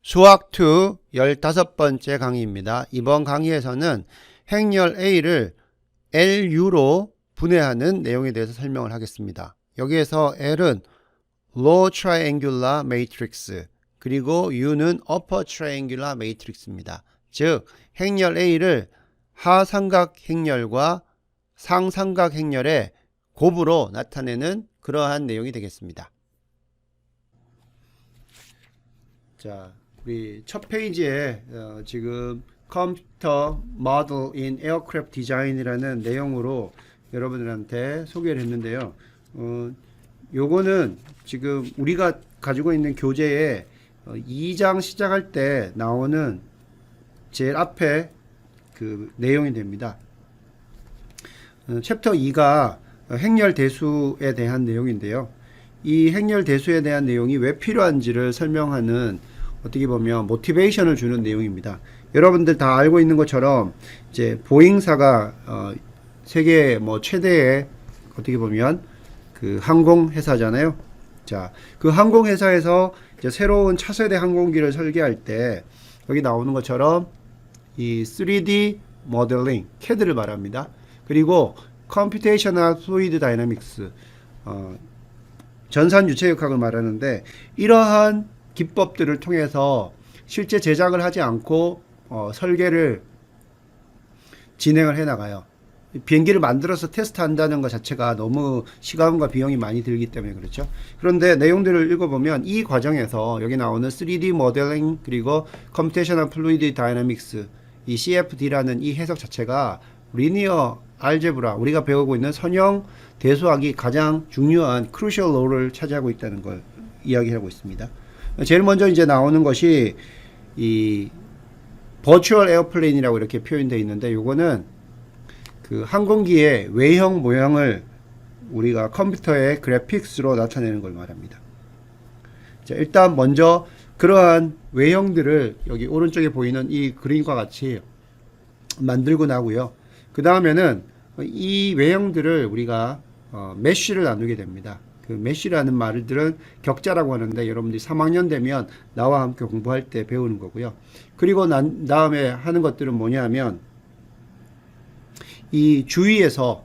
수학2 15번째 강의입니다. 이번 강의에서는 행렬 A를 LU로 분해하는 내용에 대해서 설명을 하겠습니다. 여기에서 L은 Low Triangular Matrix, 그리고 U는 Upper Triangular Matrix입니다. 즉, 행렬 A를 하삼각 행렬과 상삼각 행렬의 곱으로 나타내는 그러한 내용이 되겠습니다. 자, 우리 첫 페이지에 지금 컴퓨터 모델 인 에어크래프트 디자인이라는 내용으로 여러분들한테 소개를 했는데요. 요거는 지금 우리가 가지고 있는 교재에 2장 시작할 때 나오는 제일 앞에 그 내용이 됩니다. 챕터 2가 행렬 대수에 대한 내용인데요. 이 행렬 대수에 대한 내용이 왜 필요한지를 설명하는, 어떻게 보면 모티베이션을 주는 내용입니다. 여러분들 다 알고 있는 것처럼 이제 보잉사가 세계 최대의, 어떻게 보면 그 항공 회사잖아요. 자, 그 항공 회사에서 이제 새로운 차세대 항공기를 설계할 때 여기 나오는 것처럼 이 3D 모델링, CAD를 말합니다. 그리고 Computational Fluid Dynamics, 전산 유체역학을 말하는데, 이러한 기법들을 통해서 실제 제작을 하지 않고 설계를 진행을 해 나가요. 비행기를 만들어서 테스트한다는 것 자체가 너무 시간과 비용이 많이 들기 때문에 그렇죠. 그런데 내용들을 읽어보면 이 과정에서 여기 나오는 3D 모델링, 그리고 Computational Fluid Dynamics, 이 CFD라는 이 해석 자체가 리니어 알제브라, 우리가 배우고 있는 선형 대수학이 가장 중요한 크루셜 롤을 차지하고 있다는 걸 이야기하고 있습니다. 제일 먼저 이제 나오는 것이 이 버추얼 에어플레인이라고 이렇게 표현되어 있는데, 요거는 그 항공기의 외형 모양을 우리가 컴퓨터의 그래픽스로 나타내는 걸 말합니다. 자, 일단 먼저 그러한 외형들을 여기 오른쪽에 보이는 이 그림과 같이 만들고 나고요. 그 다음에는 이 외형들을 우리가 메쉬를 나누게 됩니다. 그 메쉬라는 말들은 격자라고 하는데, 여러분들이 3학년 되면 나와 함께 공부할 때 배우는 거고요. 그리고 난 다음에 하는 것들은 뭐냐면, 이 주위에서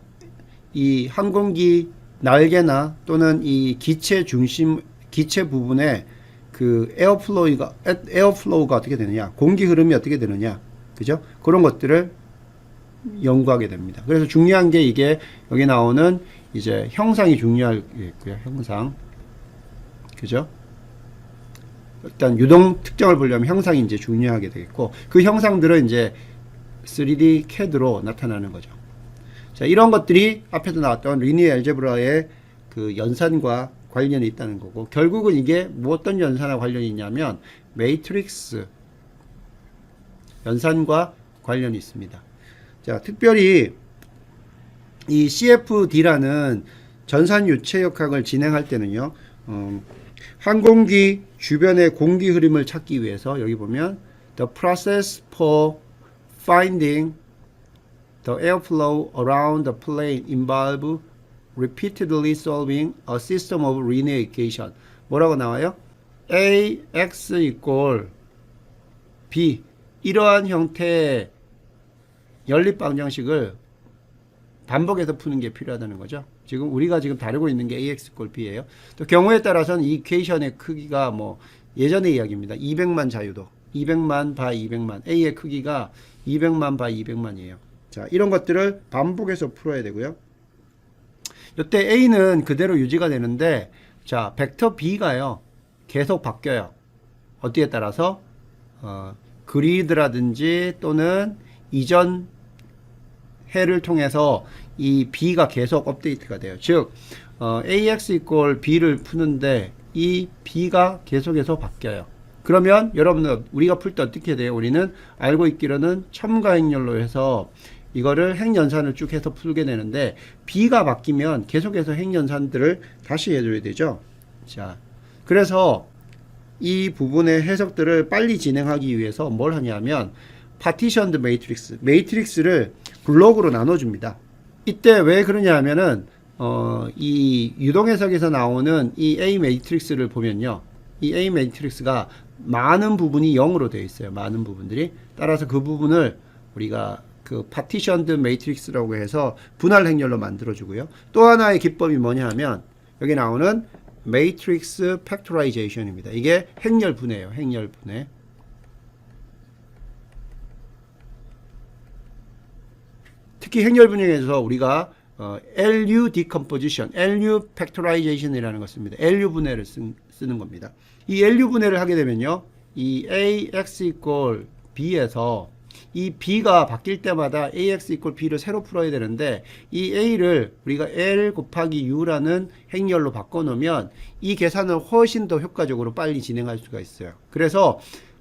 이 항공기 날개나 또는 이 기체 중심, 기체 부분에 그 에어플로우가 어떻게 되느냐, 공기 흐름이 어떻게 되느냐, 그죠? 그런 것들을 연구하게 됩니다. 그래서 중요한 게 이게 여기 나오는 이제 형상이 중요하겠고요. 형상. 그죠? 일단 유동 특정을 보려면 형상이 이제 중요하게 되겠고, 그 형상들은 이제 3D CAD로 나타나는 거죠. 자, 이런 것들이 앞에서 나왔던 리니어 알제브라의 그 연산과 관련이 있다는 거고, 결국은 이게 뭐 어떤 연산과 관련이 있냐면 매트릭스 연산과 관련이 있습니다. 자, 특별히 이 CFD라는 전산 유체역학을 진행할 때는요, 항공기 주변의 공기 흐름을 찾기 위해서 여기 보면 The process for finding the airflow around the plane involve repeatedly solving a system of linear equation. 뭐라고 나와요? AX equal B, 이러한 형태의 연립 방정식을 반복해서 푸는 게 필요하다는 거죠. 지금 우리가 지금 다루고 있는 게 AX equal B예요. 또 경우에 따라서는 이 이퀘이션의 크기가 예전의 이야기입니다. 200만 자유도, 200만 바이 200만, A의 크기가 200만 바이 200만이에요. 자, 이런 것들을 반복해서 풀어야 되고요. 이때 A는 그대로 유지가 되는데, 자, 벡터 B가요, 계속 바뀌어요. 어디에 따라서? 그리드라든지 또는 이전 해를 통해서 이 B가 계속 업데이트가 돼요. 즉, AX equal B를 푸는데 이 B가 계속해서 바뀌어요. 그러면 여러분들, 우리가 풀 때 어떻게 돼요? 우리는 알고 있기로는 첨가 행렬로 해서 이거를 행연산을 쭉 해서 풀게 되는데, B가 바뀌면 계속해서 행연산들을 다시 해줘야 되죠. 자, 그래서 이 부분의 해석들을 빨리 진행하기 위해서 뭘 하냐면 파티션드 매트릭스를 블록으로 나눠줍니다. 이때 왜 그러냐 하면은 이 유동해석에서 나오는 이 A 매트릭스를 보면요, 이 A 매트릭스가 많은 부분이 0으로 되어 있어요. 많은 부분들이. 따라서 그 부분을 우리가 그 파티션드 매트릭스라고 해서 분할 행렬로 만들어주고요. 또 하나의 기법이 뭐냐 하면 여기 나오는 매트릭스 팩토라이제이션입니다. 이게 행렬 분해예요. 행렬 분해. 특히 행렬 분해에서 우리가 LU decomposition, LU factorization이라는 걸 씁니다. LU 분해를 쓰는 겁니다. 이 LU 분해를 하게 되면요, 이 AX equal B에서 이 B가 바뀔 때마다 AX equal B를 새로 풀어야 되는데, 이 A를 우리가 L 곱하기 U라는 행렬로 바꿔놓으면 이 계산을 훨씬 더 효과적으로 빨리 진행할 수가 있어요. 그래서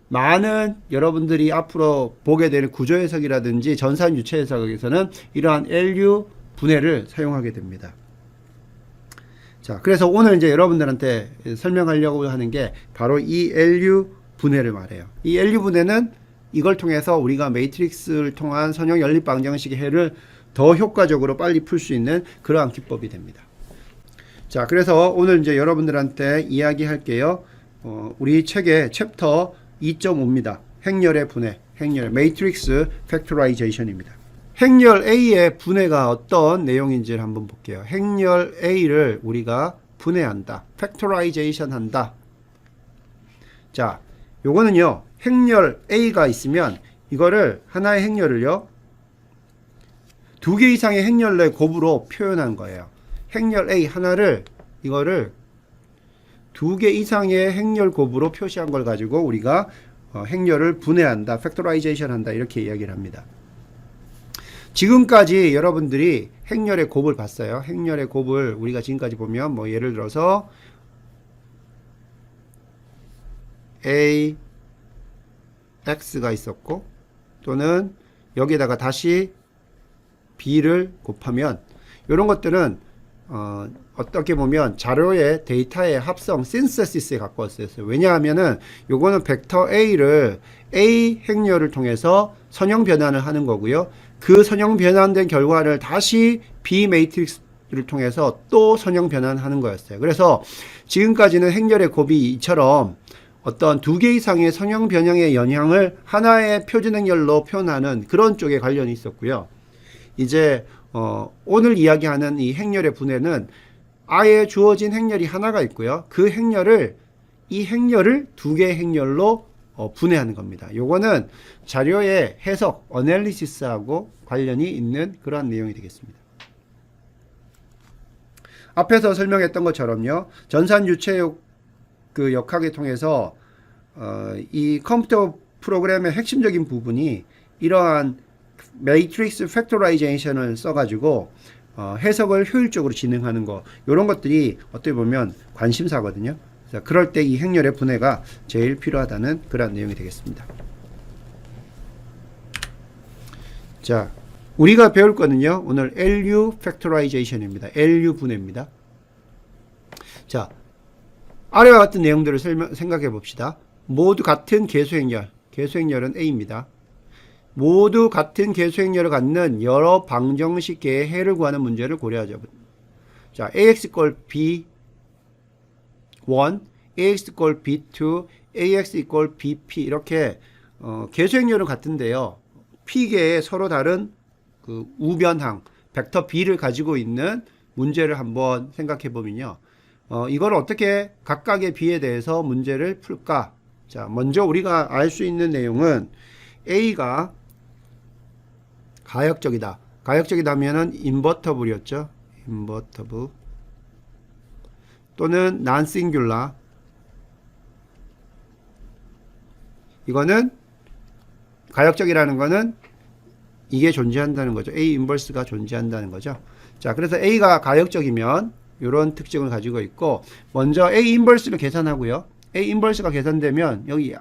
많은 여러분들이 앞으로 보게 될 구조해석이라든지 전산 유체 해석에서는 이러한 LU 분해를 사용하게 됩니다. 자, 그래서 오늘 이제 여러분들한테 설명하려고 하는 게 바로 이 LU 분해를 말해요. 이 LU 분해는 이걸 통해서 우리가 매트릭스를 통한 선형 연립 방정식의 해를 더 효과적으로 빨리 풀 수 있는 그러한 기법이 됩니다. 자, 그래서 오늘 이제 여러분들한테 이야기할게요. 우리 책의 챕터 2.5입니다. 행렬의 분해, 행렬, 매트릭스 팩토라이제이션입니다. 행렬 A의 분해가 어떤 내용인지를 한번 볼게요. 행렬 A를 우리가 분해한다. 팩토라이제이션 한다. 자, 요거는요, 행렬 A가 있으면 이거를 하나의 행렬을요, 두 개 이상의 행렬의 곱으로 표현한 거예요. 행렬 A 하나를, 이거를 두 개 이상의 행렬 곱으로 표시한 걸 가지고 우리가 행렬을 분해한다, 팩토라이제이션 한다, 이렇게 이야기를 합니다. 지금까지 여러분들이 행렬의 곱을 봤어요. 행렬의 곱을 우리가 지금까지 보면 뭐 예를 들어서 A X가 있었고, 또는 여기에다가 다시 B를 곱하면 이런 것들은 어떻게 보면 자료의 데이터의 합성, 신세시스에 가까웠어요. 왜냐하면은 요거는 벡터 A를 A 행렬을 통해서 선형 변환을 하는 거고요. 그 선형 변환된 결과를 다시 B 매트릭스를 통해서 또 선형 변환하는 거였어요. 그래서 지금까지는 행렬의 곱이 이처럼 어떤 두 개 이상의 선형 변형의 영향을 하나의 표준 행렬로 표현하는 그런 쪽에 관련이 있었고요. 이제 오늘 이야기하는 이 행렬의 분해는 아예 주어진 행렬이 하나가 있고요. 그 행렬을, 이 행렬을 두 개의 행렬로 분해하는 겁니다. 요거는 자료의 해석, 어널리시스하고 관련이 있는 그러한 내용이 되겠습니다. 앞에서 설명했던 것처럼요, 전산 유체역 그 역학을 통해서 이 컴퓨터 프로그램의 핵심적인 부분이 이러한 매트릭스 팩토라이제이션을 써가지고 해석을 효율적으로 진행하는 거, 이런 것들이 어떻게 보면 관심사거든요. 자, 그럴 때 이 행렬의 분해가 제일 필요하다는 그런 내용이 되겠습니다. 자, 우리가 배울 거는요, 오늘 LU 팩토라이제이션입니다. LU 분해입니다. 자, 아래와 같은 내용들을 생각해 봅시다. 모두 같은 계수행렬, 계수행렬은 A입니다. 모두 같은 계수행렬을 갖는 여러 방정식계의 해를 구하는 문제를 고려하죠. 자, AX equal B1, AX equal B2, AX equal BP 이렇게 계수행렬은 같은데요. P계의 서로 다른 그 우변항, 벡터 B를 가지고 있는 문제를 한번 생각해 보면요. 이걸 어떻게 각각의 B에 대해서 문제를 풀까? 자, 먼저 우리가 알 수 있는 내용은 A가 가역적이다. 가역적이다면은 인버터블이었죠. 인버터블 또는 난싱귤라. 이거는 가역적이라는 거는 이게 존재한다는 거죠. A 인버스가 존재한다는 거죠. 자, 그래서 A가 가역적이면 이런 특징을 가지고 있고, 먼저 A 인버스를 계산하고요. A 인버스가 계산되면 여기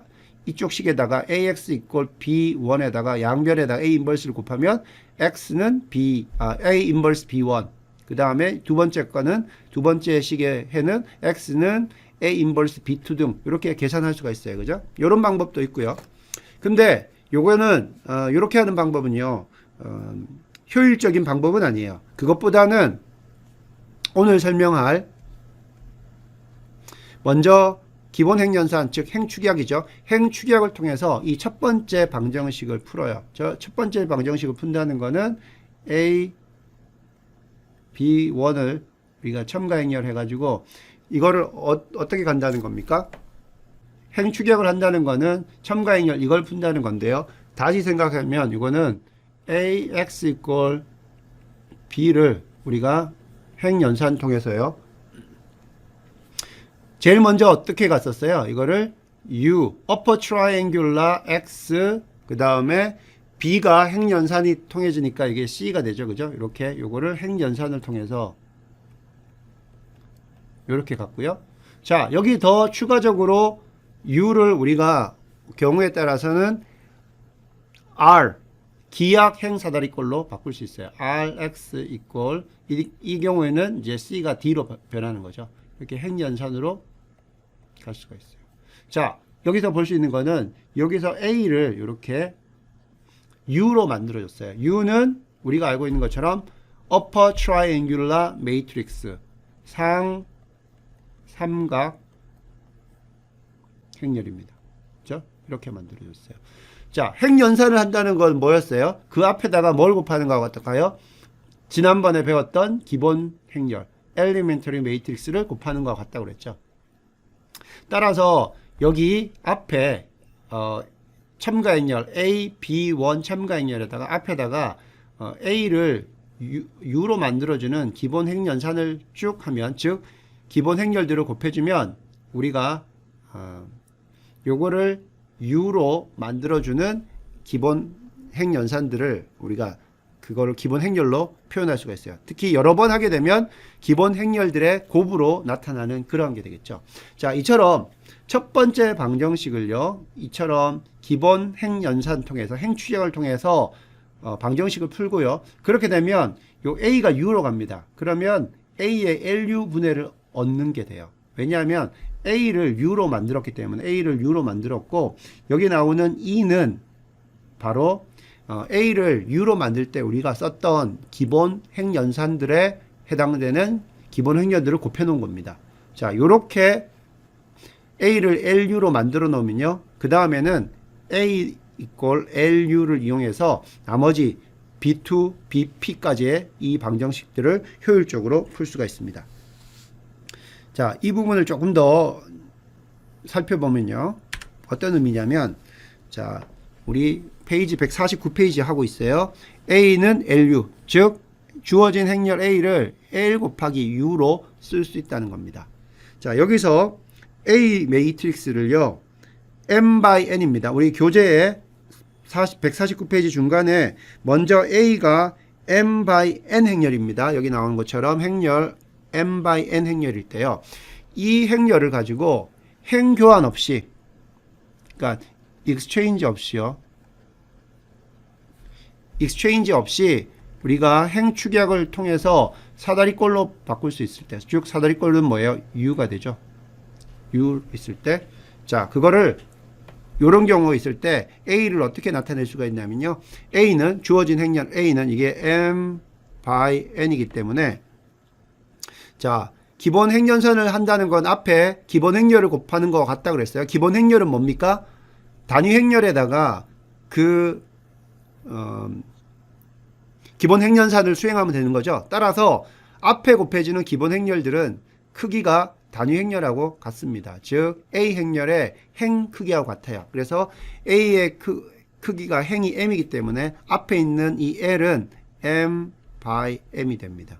이쪽 식에다가 AX equal B1에다가 양변에다가 A 인버스를 곱하면 X는 A 인버스 B1. 그 다음에 두 번째 거는 두 번째 식의 해는 X는 A 인버스 B2 등 이렇게 계산할 수가 있어요. 그죠? 이런 방법도 있고요. 근데 요거는 이렇게 하는 방법은요. 효율적인 방법은 아니에요. 그것보다는 오늘 설명할 먼저 기본 행연산, 즉 행축약이죠. 행축약을 통해서 이 첫 번째 방정식을 풀어요. 저 첫 번째 방정식을 푼다는 거는 A, B1을 우리가 첨가행렬 해가지고 이거를 어떻게 간다는 겁니까? 행축약을 한다는 거는 첨가행렬 이걸 푼다는 건데요. 다시 생각하면 이거는 AX equal B를 우리가 행연산 통해서요. 제일 먼저 어떻게 갔었어요? 이거를 U, upper triangular X, 그 다음에 B가 행연산이 통해지니까 이게 C가 되죠. 그죠? 이렇게 요거를 행연산을 통해서 이렇게 갔고요. 자, 여기 더 추가적으로 U를 우리가 경우에 따라서는 R, 기약 행사다리꼴로 바꿀 수 있어요. RX equal 이 경우에는 이제 C가 D로 변하는 거죠. 이렇게 행연산으로 갈 수가 있어요. 자, 여기서 볼 수 있는 거는 여기서 A를 이렇게 U로 만들어줬어요. U는 우리가 알고 있는 것처럼 upper triangular matrix 삼각 행렬입니다. 그렇죠? 이렇게 만들어줬어요. 자, 행연산을 한다는 건 뭐였어요? 그 앞에다가 뭘 곱하는 것 같을까요? 지난번에 배웠던 기본 행렬 elementary matrix를 곱하는 것 같다고 그랬죠. 따라서 여기 앞에 첨가행렬 A, B1 첨가행렬에다가 앞에다가 A를 U로 만들어주는 기본 행연산을 쭉 하면, 즉 기본 행렬들을 곱해주면 우리가 요거를 U로 만들어주는 기본 행연산들을 우리가 그거를 기본 행렬로 표현할 수가 있어요. 특히 여러 번 하게 되면 기본 행렬들의 곱으로 나타나는 그런 게 되겠죠. 자, 이처럼 첫 번째 방정식을요, 이처럼 기본 행연산 통해서 행추적을 통해서 방정식을 풀고요. 그렇게 되면 요 A가 U로 갑니다. 그러면 A의 LU 분해를 얻는 게 돼요. 왜냐하면 A를 U로 만들었기 때문에 A를 U로 만들었고, 여기 나오는 E는 바로 A를 U로 만들 때 우리가 썼던 기본 행연산들에 해당되는 기본 행렬들을 곱해 놓은 겁니다. 자, 요렇게 A를 LU로 만들어 놓으면요, 그 다음에는 A equal LU를 이용해서 나머지 B2, BP까지의 이 방정식들을 효율적으로 풀 수가 있습니다. 자, 이 부분을 조금 더 살펴보면요, 어떤 의미냐면, 자, 우리 페이지 149페이지 하고 있어요. A는 LU, 즉 주어진 행렬 A를 L 곱하기 U로 쓸 수 있다는 겁니다. 자, 여기서 A 매트릭스를요, M by N입니다. 우리 교재에 149페이지 중간에 먼저 A가 M by N 행렬입니다. 여기 나온 것처럼 행렬 M by N 행렬일 때요, 이 행렬을 가지고 행교환 없이, 그러니까 exchange 없이요, exchange 없이 우리가 행축약을 통해서 사다리꼴로 바꿀 수 있을 때, 즉 사다리꼴은 뭐예요? U가 되죠. U 있을 때, 자, 그거를 요런 경우가 있을 때 A를 어떻게 나타낼 수가 있냐면요, A는 주어진 행렬 A는 이게 M by N이기 때문에, 자, 기본 행연산을 한다는 건 앞에 기본 행렬을 곱하는 것 같다 그랬어요. 기본 행렬은 뭡니까? 단위 행렬에다가 기본 행연산을 수행하면 되는 거죠. 따라서 앞에 곱해지는 기본 행렬들은 크기가 단위 행렬하고 같습니다. 즉 A 행렬의 행 크기하고 같아요. 그래서 A의 크기가 행이 M이기 때문에 앞에 있는 이 L은 M by M이 됩니다.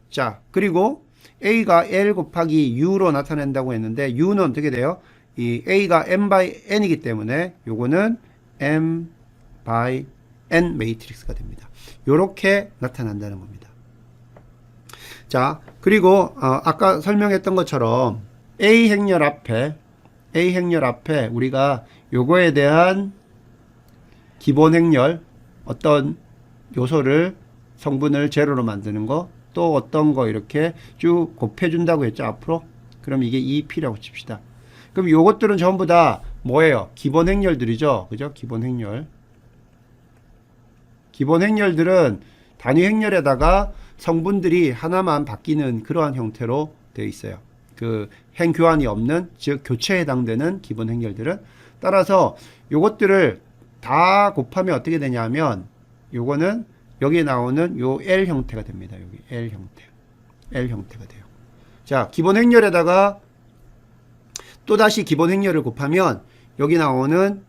자, 그리고 A가 L 곱하기 U로 나타낸다고 했는데, U는 어떻게 돼요? 이 A가 M by N이기 때문에 요거는 M by N 매트릭스가 됩니다. 요렇게 나타난다는 겁니다. 자, 그리고 아까 설명했던 것처럼 A 행렬 앞에 우리가 요거에 대한 기본 행렬, 어떤 요소를 성분을 제로로 만드는 거, 또 어떤 거 이렇게 쭉 곱해준다고 했죠, 앞으로. 그럼 이게 EP라고 칩시다. 그럼 요것들은 전부 다 뭐예요? 기본 행렬들이죠. 그죠? 기본 행렬. 기본 행렬들은 단위 행렬에다가 성분들이 하나만 바뀌는 그러한 형태로 되어 있어요. 그 행교환이 없는, 즉 교체에 해당되는 기본 행렬들은. 따라서 요것들을 다 곱하면 어떻게 되냐면 요거는 여기에 나오는 요 L 형태가 됩니다. 여기 L 형태가 돼요. 자, 기본 행렬에다가 또다시 기본 행렬을 곱하면 여기 나오는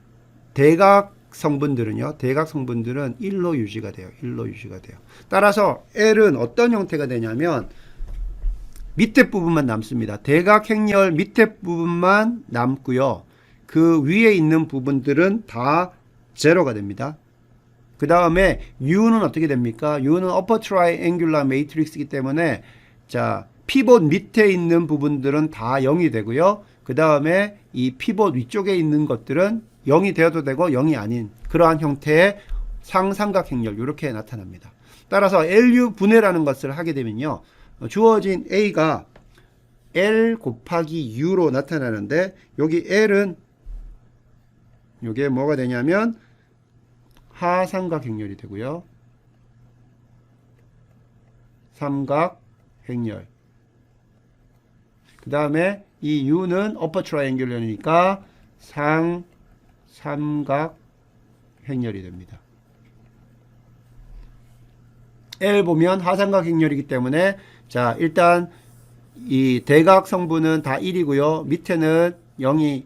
대각 성분들은요, 대각 성분들은 1로 유지가 돼요. 1로 유지가 돼요. 따라서 L은 어떤 형태가 되냐면 밑에 부분만 남습니다. 대각 행렬 밑에 부분만 남고요. 그 위에 있는 부분들은 다 제로가 됩니다. 그 다음에 U는 어떻게 됩니까? U는 upper triangular matrix이기 때문에 자, 피봇 밑에 있는 부분들은 다 0이 되고요. 그 다음에 이 피봇 위쪽에 있는 것들은 0이 되어도 되고 0이 아닌 그러한 형태의 상삼각 행렬 이렇게 나타납니다. 따라서 LU 분해라는 것을 하게 되면요. 주어진 A가 L 곱하기 U로 나타나는데 여기 L은 이게 뭐가 되냐면 하삼각 행렬이 되고요. 삼각 행렬. 그 다음에 이 U는 upper triangular이니까 삼각 행렬이 됩니다. L 보면 하삼각 행렬이기 때문에 자, 일단 이 대각 성분은 다 1이고요. 밑에는 0이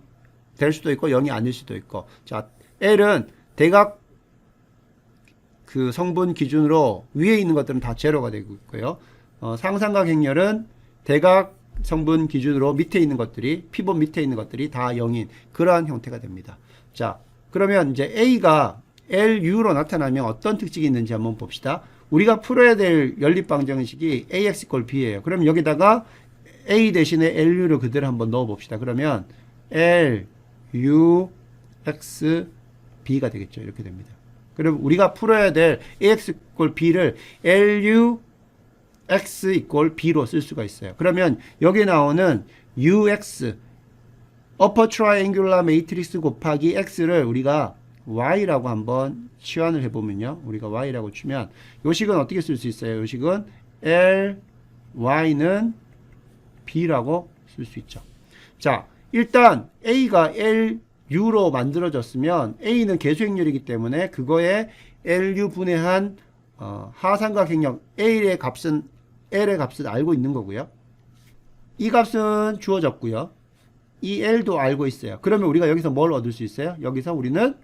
될 수도 있고 0이 아닐 수도 있고. 자, L은 대각 그 성분 기준으로 위에 있는 것들은 다 제로가 되고 있고요. 상삼각 행렬은 대각 성분 기준으로 밑에 있는 것들이, 피봇 밑에 있는 것들이 다 0인 그러한 형태가 됩니다. 자, 그러면 이제 A가 LU로 나타나면 어떤 특징이 있는지 한번 봅시다. 우리가 풀어야 될 연립방정식이 AX = B예요. 그럼 여기다가 A 대신에 LU를 그대로 한번 넣어 봅시다. 그러면 LU X B가 되겠죠. 이렇게 됩니다. 그럼 우리가 풀어야 될 AX = B를 LU X = B로 쓸 수가 있어요. 그러면 여기 나오는 UX upper triangular matrix 곱하기 X를 우리가 Y라고 한번 치환을 해보면요. 우리가 Y라고 치면 요 식은 어떻게 쓸 수 있어요? 요 식은 L, Y는 B라고 쓸 수 있죠. 자, 일단 A가 LU로 만들어졌으면 A는 계수행렬이기 때문에 그거에 LU 분해한 하삼각 행렬 L의 값은 알고 있는 거고요. 이 값은 주어졌고요. 이 L도 알고 있어요. 그러면 우리가 여기서 뭘 얻을 수 있어요? 여기서 우리는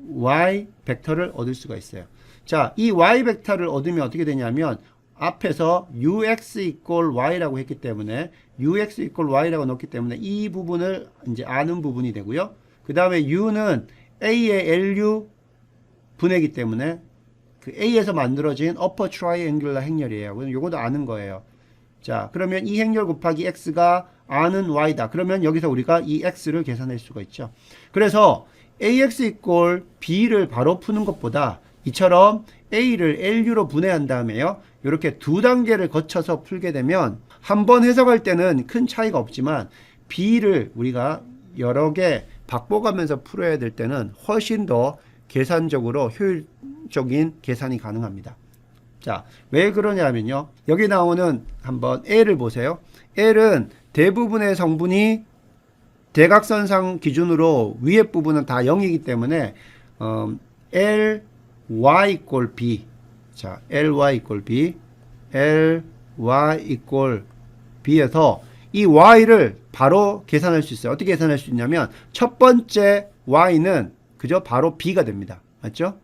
Y 벡터를 얻을 수가 있어요. 자, 이 Y 벡터를 얻으면 어떻게 되냐면 앞에서 UX = Y라고 했기 때문에 UX = Y라고 넣기 때문에 이 부분을 이제 아는 부분이 되고요. 그 다음에 U는 A의 LU 분해이기 때문에 그 A에서 만들어진 upper triangular 행렬이에요. 요것도 아는 거예요. 자, 그러면 이 행렬 곱하기 X가 아는 Y다. 그러면 여기서 우리가 이 X를 계산할 수가 있죠. 그래서 AX = B를 바로 푸는 것보다 이처럼 A를 LU로 분해한 다음에요. 이렇게 두 단계를 거쳐서 풀게 되면 한 번 해석할 때는 큰 차이가 없지만 B를 우리가 여러 개 바꿔가면서 풀어야 될 때는 훨씬 더 계산적으로 효율적인 계산이 가능합니다. 자, 왜 그러냐면요. 여기 나오는 한번 L을 보세요. L은 대부분의 성분이 대각선상 기준으로 위에 부분은 다 0이기 때문에 LY = B. 자, LY = B. LY = B에서 이 Y를 바로 계산할 수 있어요. 어떻게 계산할 수 있냐면 첫 번째 Y는 그저 바로 B가 됩니다. 맞죠?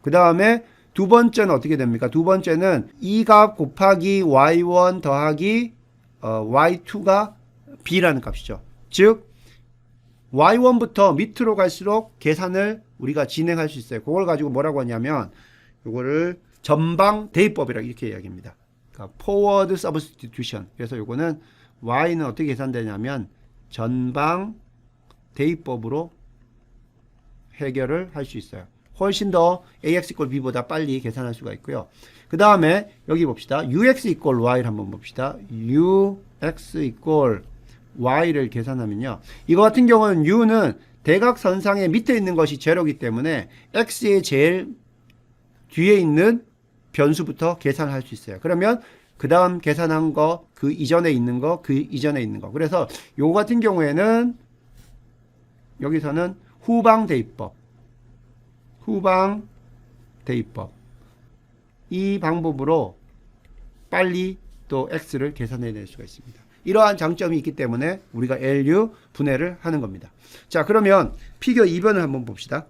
그 다음에 두 번째는 어떻게 됩니까? 두 번째는 이 값 곱하기 Y1 더하기 Y2가 B라는 값이죠. 즉 Y1부터 밑으로 갈수록 계산을 우리가 진행할 수 있어요. 그걸 가지고 뭐라고 하냐면 이거를 전방 대입법이라고 이렇게 이야기합니다. 그러니까 forward substitution. 그래서 이거는 Y는 어떻게 계산되냐면 전방 대입법으로 해결을 할 수 있어요. 훨씬 더 AX = B보다 빨리 계산할 수가 있고요. 그 다음에 여기 봅시다. UX = Y를 한번 봅시다. UX = Y를 계산하면요. 이거 같은 경우는 U는 대각선상의 밑에 있는 것이 제로이기 때문에 X의 제일 뒤에 있는 변수부터 계산할 수 있어요. 그러면 그 다음 계산한 거, 그 이전에 있는 거, 그 이전에 있는 거. 그래서 요거 같은 경우에는 여기서는 후방 대입법. 이 방법으로 빨리 또 x를 계산해낼 수가 있습니다. 이러한 장점이 있기 때문에 우리가 LU 분해를 하는 겁니다. 자, 그러면 피겨 2번을 한번 봅시다.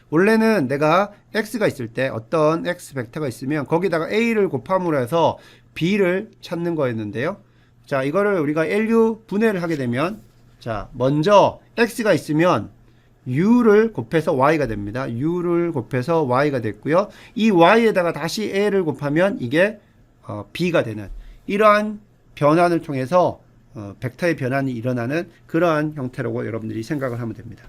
원래는 내가 x가 있을 때 어떤 x 벡터가 있으면 거기다가 a를 곱함으로 해서 b를 찾는 거였는데요. 자, 이거를 우리가 LU 분해를 하게 되면, 자, 먼저 x가 있으면 u를 곱해서 y가 됩니다. u를 곱해서 y가 됐고요. 이 y에다가 다시 a를 곱하면 이게 b가 되는, 이러한 변환을 통해서 벡터의 변환이 일어나는 그러한 형태라고 여러분들이 생각을 하면 됩니다.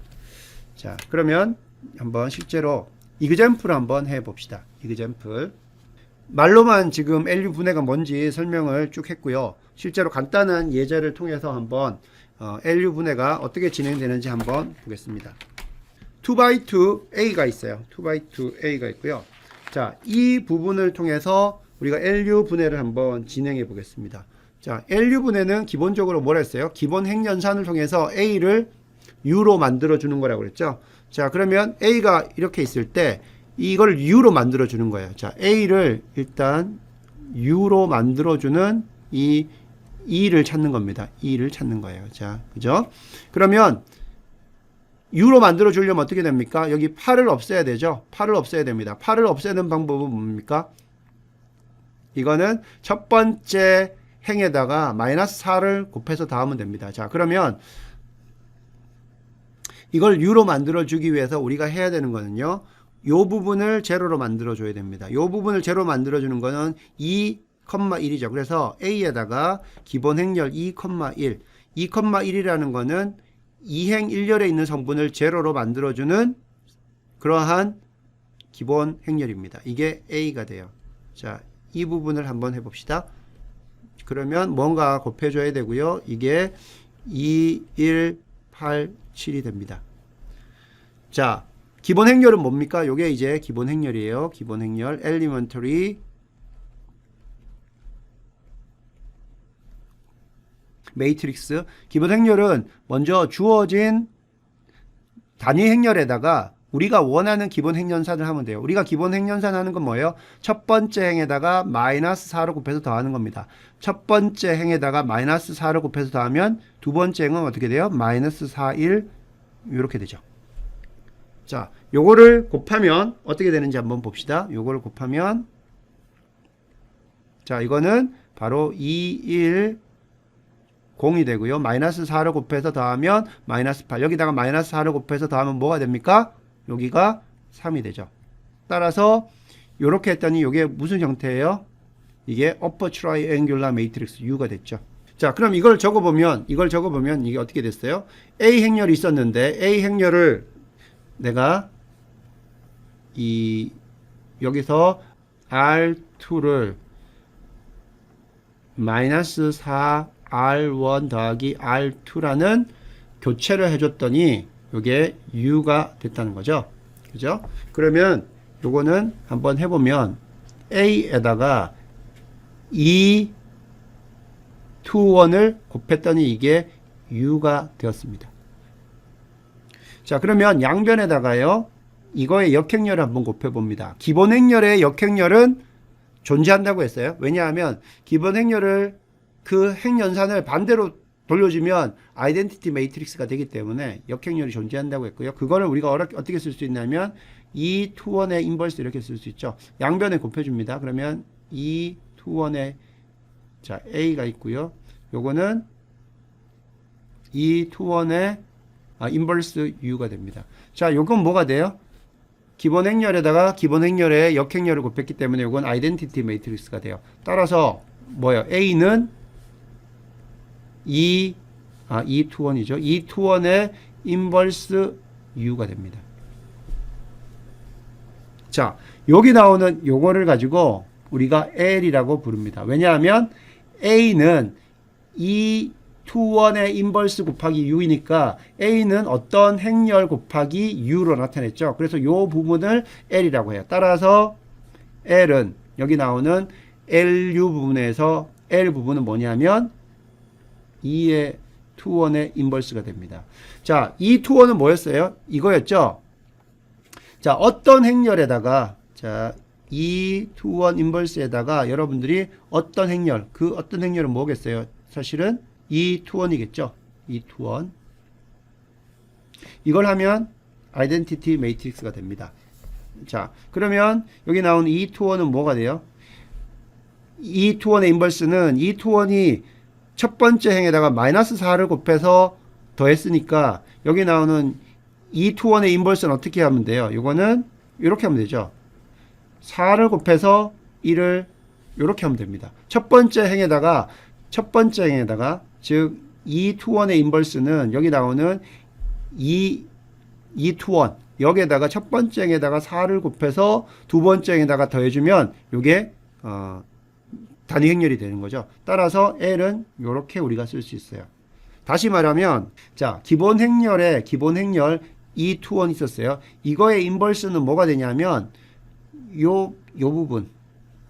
자, 그러면 한번 실제로 이그젬플 한번 해봅시다. 이그젬플. 말로만 지금 LU 분해가 뭔지 설명을 쭉 했고요. 실제로 간단한 예제를 통해서 한번 LU 분해가 어떻게 진행되는지 한번 보겠습니다. 2x2a가 있어요. 2x2a가 있고요. 자, 이 부분을 통해서 우리가 LU 분해를 한번 진행해 보겠습니다. 자, LU 분해는 기본적으로 뭐라 했어요? 기본 행연산을 통해서 a를 u로 만들어 주는 거라고 그랬죠. 자, 그러면 a가 이렇게 있을 때 이걸 u로 만들어 주는 거예요. 자, a를 일단 u로 만들어 주는 이 e를 찾는 겁니다. e를 찾는 거예요. 자, 그죠? 그러면 u로 만들어 주려면 어떻게 됩니까? 여기 8을 없애야 되죠. 8을 없애야 됩니다. 8을 없애는 방법은 뭡니까? 이거는 첫 번째 행에다가 마이너스 4를 곱해서 더하면 됩니다. 자, 그러면 이걸 u로 만들어 주기 위해서 우리가 해야 되는 거는요, 요 부분을 제로로 만들어 줘야 됩니다. 요 부분을 제로 만들어 주는 거는 2,1이죠. 그래서 a에다가 기본 행렬 2,1, 2,1이라는 거는 2행 1열에 있는 성분을 제로로 만들어 주는 그러한 기본 행렬입니다. 이게 a가 돼요. 자, 이 부분을 한번 해봅시다. 그러면 뭔가 곱해줘야 되고요. 이게 2, 1, 8, 7이 됩니다. 자, 기본 행렬은 뭡니까? 요게 이제 기본 행렬이에요. 기본 행렬, elementary matrix. 기본 행렬은 먼저 주어진 단위 행렬에다가 우리가 원하는 기본 행연산을 하면 돼요. 우리가 기본 행연산 하는 건 뭐예요? 첫 번째 행에다가 마이너스 4를 곱해서 더하는 겁니다. 첫 번째 행에다가 마이너스 4를 곱해서 더하면 두 번째 행은 어떻게 돼요? 마이너스 4, 1 이렇게 되죠. 자, 요거를 곱하면 어떻게 되는지 한번 봅시다. 요거를 곱하면, 자, 이거는 바로 2, 1, 0이 되고요. 마이너스 4를 곱해서 더하면 마이너스 8. 여기다가 마이너스 4를 곱해서 더하면 뭐가 됩니까? 여기가 3이 되죠. 따라서 이렇게 했더니 이게 무슨 형태예요? 이게 upper triangular matrix U가 됐죠. 자, 그럼 이걸 적어보면 이게 어떻게 됐어요? A 행렬이 있었는데 A 행렬을 내가 여기서 R2를 마이너스 4R1 더하기 R2라는 교체를 해줬더니 요게 U가 됐다는 거죠. 그죠? 그러면 요거는 한번 해보면 A에다가 2, 2, 1을 곱했더니 이게 U가 되었습니다. 자, 그러면 양변에다가요, 이거의 역행렬을 한번 곱해봅니다. 기본 행렬의 역행렬은 존재한다고 했어요. 왜냐하면 기본 행렬을 그 행연산을 반대로 돌려주면 아이덴티티 매트릭스가 되기 때문에 역행렬이 존재한다고 했고요. 그거를 우리가 어떻게 쓸 수 있냐면 2, 2, 1의 인버스 이렇게 쓸 수 있죠. 양변에 곱해줍니다. 그러면 2, 2, 1의 자, A가 있고요. 요거는 2, 2, 1의 인버스 U가 됩니다. 자, 요건 뭐가 돼요? 기본 행렬에다가 기본 행렬에 역행렬을 곱했기 때문에 요건 아이덴티티 매트릭스가 돼요. 따라서 뭐예요? A는 2, 2, 2, 1이죠. 2, 2, 1의 인버스 U가 됩니다. 자, 여기 나오는 요거를 가지고 우리가 L이라고 부릅니다. 왜냐하면 A는 2, 2, 1의 인버스 곱하기 U이니까 A는 어떤 행렬 곱하기 U로 나타냈죠. 그래서 요 부분을 L이라고 해요. 따라서 L은 여기 나오는 LU 부분에서 L 부분은 뭐냐면 2의 2원의 인버스가 됩니다. 자, 이 2원은 뭐였어요? 이거였죠? 자, 어떤 행렬에다가, 자, 이 2원 인버스에다가 여러분들이 어떤 행렬, 그 어떤 행렬은 뭐겠어요? 사실은 이 2원이겠죠? 이 2원. 이걸 하면 아이덴티티 매트릭스가 됩니다. 자, 그러면 여기 나온 이 2원은 뭐가 돼요? 이 2원의 인버스는 이 2원이 첫 번째 행에다가 마이너스 4를 곱해서 더했으니까 여기 나오는 이 2원의 인버스는 어떻게 하면 돼요? 이거는 이렇게 하면 되죠. 4를 곱해서 1을 이렇게 하면 됩니다. 첫 번째 행에다가 즉 이 2원의 인버스는 여기 나오는 이 2원 여기에다가 첫 번째 행에다가 4를 곱해서 두 번째 행에다가 더해주면 이게 단위 행렬이 되는 거죠. 따라서 L은 이렇게 우리가 쓸 수 있어요. 다시 말하면 자, 기본 행렬 이 2원 있었어요. 이거의 인버스는 뭐가 되냐면 요 부분,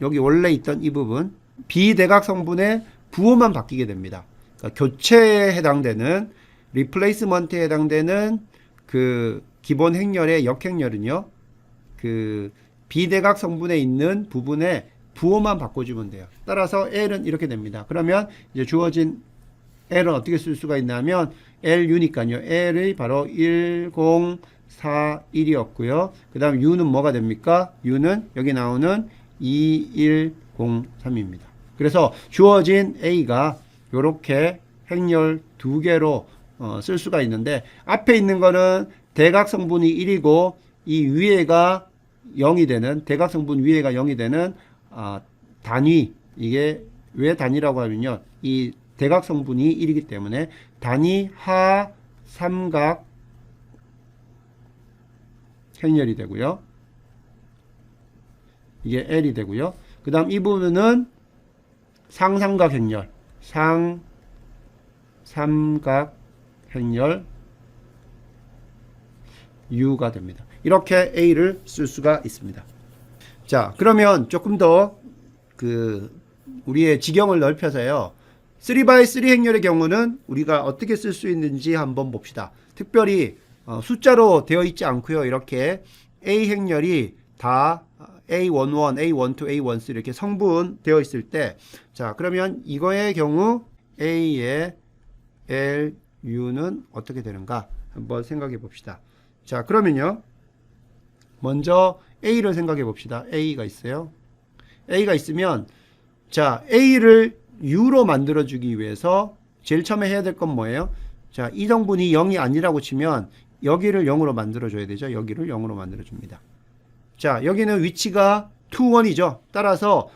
여기 원래 있던 이 부분, 비대각 성분의 부호만 바뀌게 됩니다. 그러니까 교체에 해당되는, 리플레이스먼트에 해당되는 그 기본 행렬의 역행렬은요, 그 비대각 성분에 있는 부분의 부호만 바꿔주면 돼요. 따라서 L은 이렇게 됩니다. 그러면 이제 주어진 L은 어떻게 쓸 수가 있냐면 LU니까요. L의 바로 1041이었고요. 그 다음 U는 뭐가 됩니까? U는 여기 나오는 2103입니다. 그래서 주어진 A가 이렇게 행렬 두 개로 쓸 수가 있는데 앞에 있는 거는 대각 성분이 1이고 이 위에가 0이 되는, 대각 성분 위에가 0이 되는 단위, 이게 왜 단위라고 하면요, 이 대각 성분이 1이기 때문에 단위 하 삼각 행렬이 되고요. 이게 L이 되고요. 그 다음 이 부분은 상삼각 행렬, 상삼각 행렬 U가 됩니다. 이렇게 A를 쓸 수가 있습니다. 자, 그러면 조금 더 우리의 지경을 넓혀서요. 3x3 행렬의 경우는 우리가 어떻게 쓸 수 있는지 한번 봅시다. 특별히 숫자로 되어 있지 않고요. 이렇게 A 행렬이 다 A11, A12, A13 이렇게 성분되어 있을 때, 자, 그러면 이거의 경우 A의 LU는 어떻게 되는가 한번 생각해 봅시다. 자, 그러면요. 먼저 A를 생각해 봅시다. A가 있어요. A가 있으면, 자, A를 U로 만들어주기 위해서 제일 처음에 해야 될 건 뭐예요? 자, 이 성분이 0이 아니라고 치면 여기를 0으로 만들어줘야 되죠. 여기를 0으로 만들어줍니다. 자, 여기는 위치가 2, 1이죠. 따라서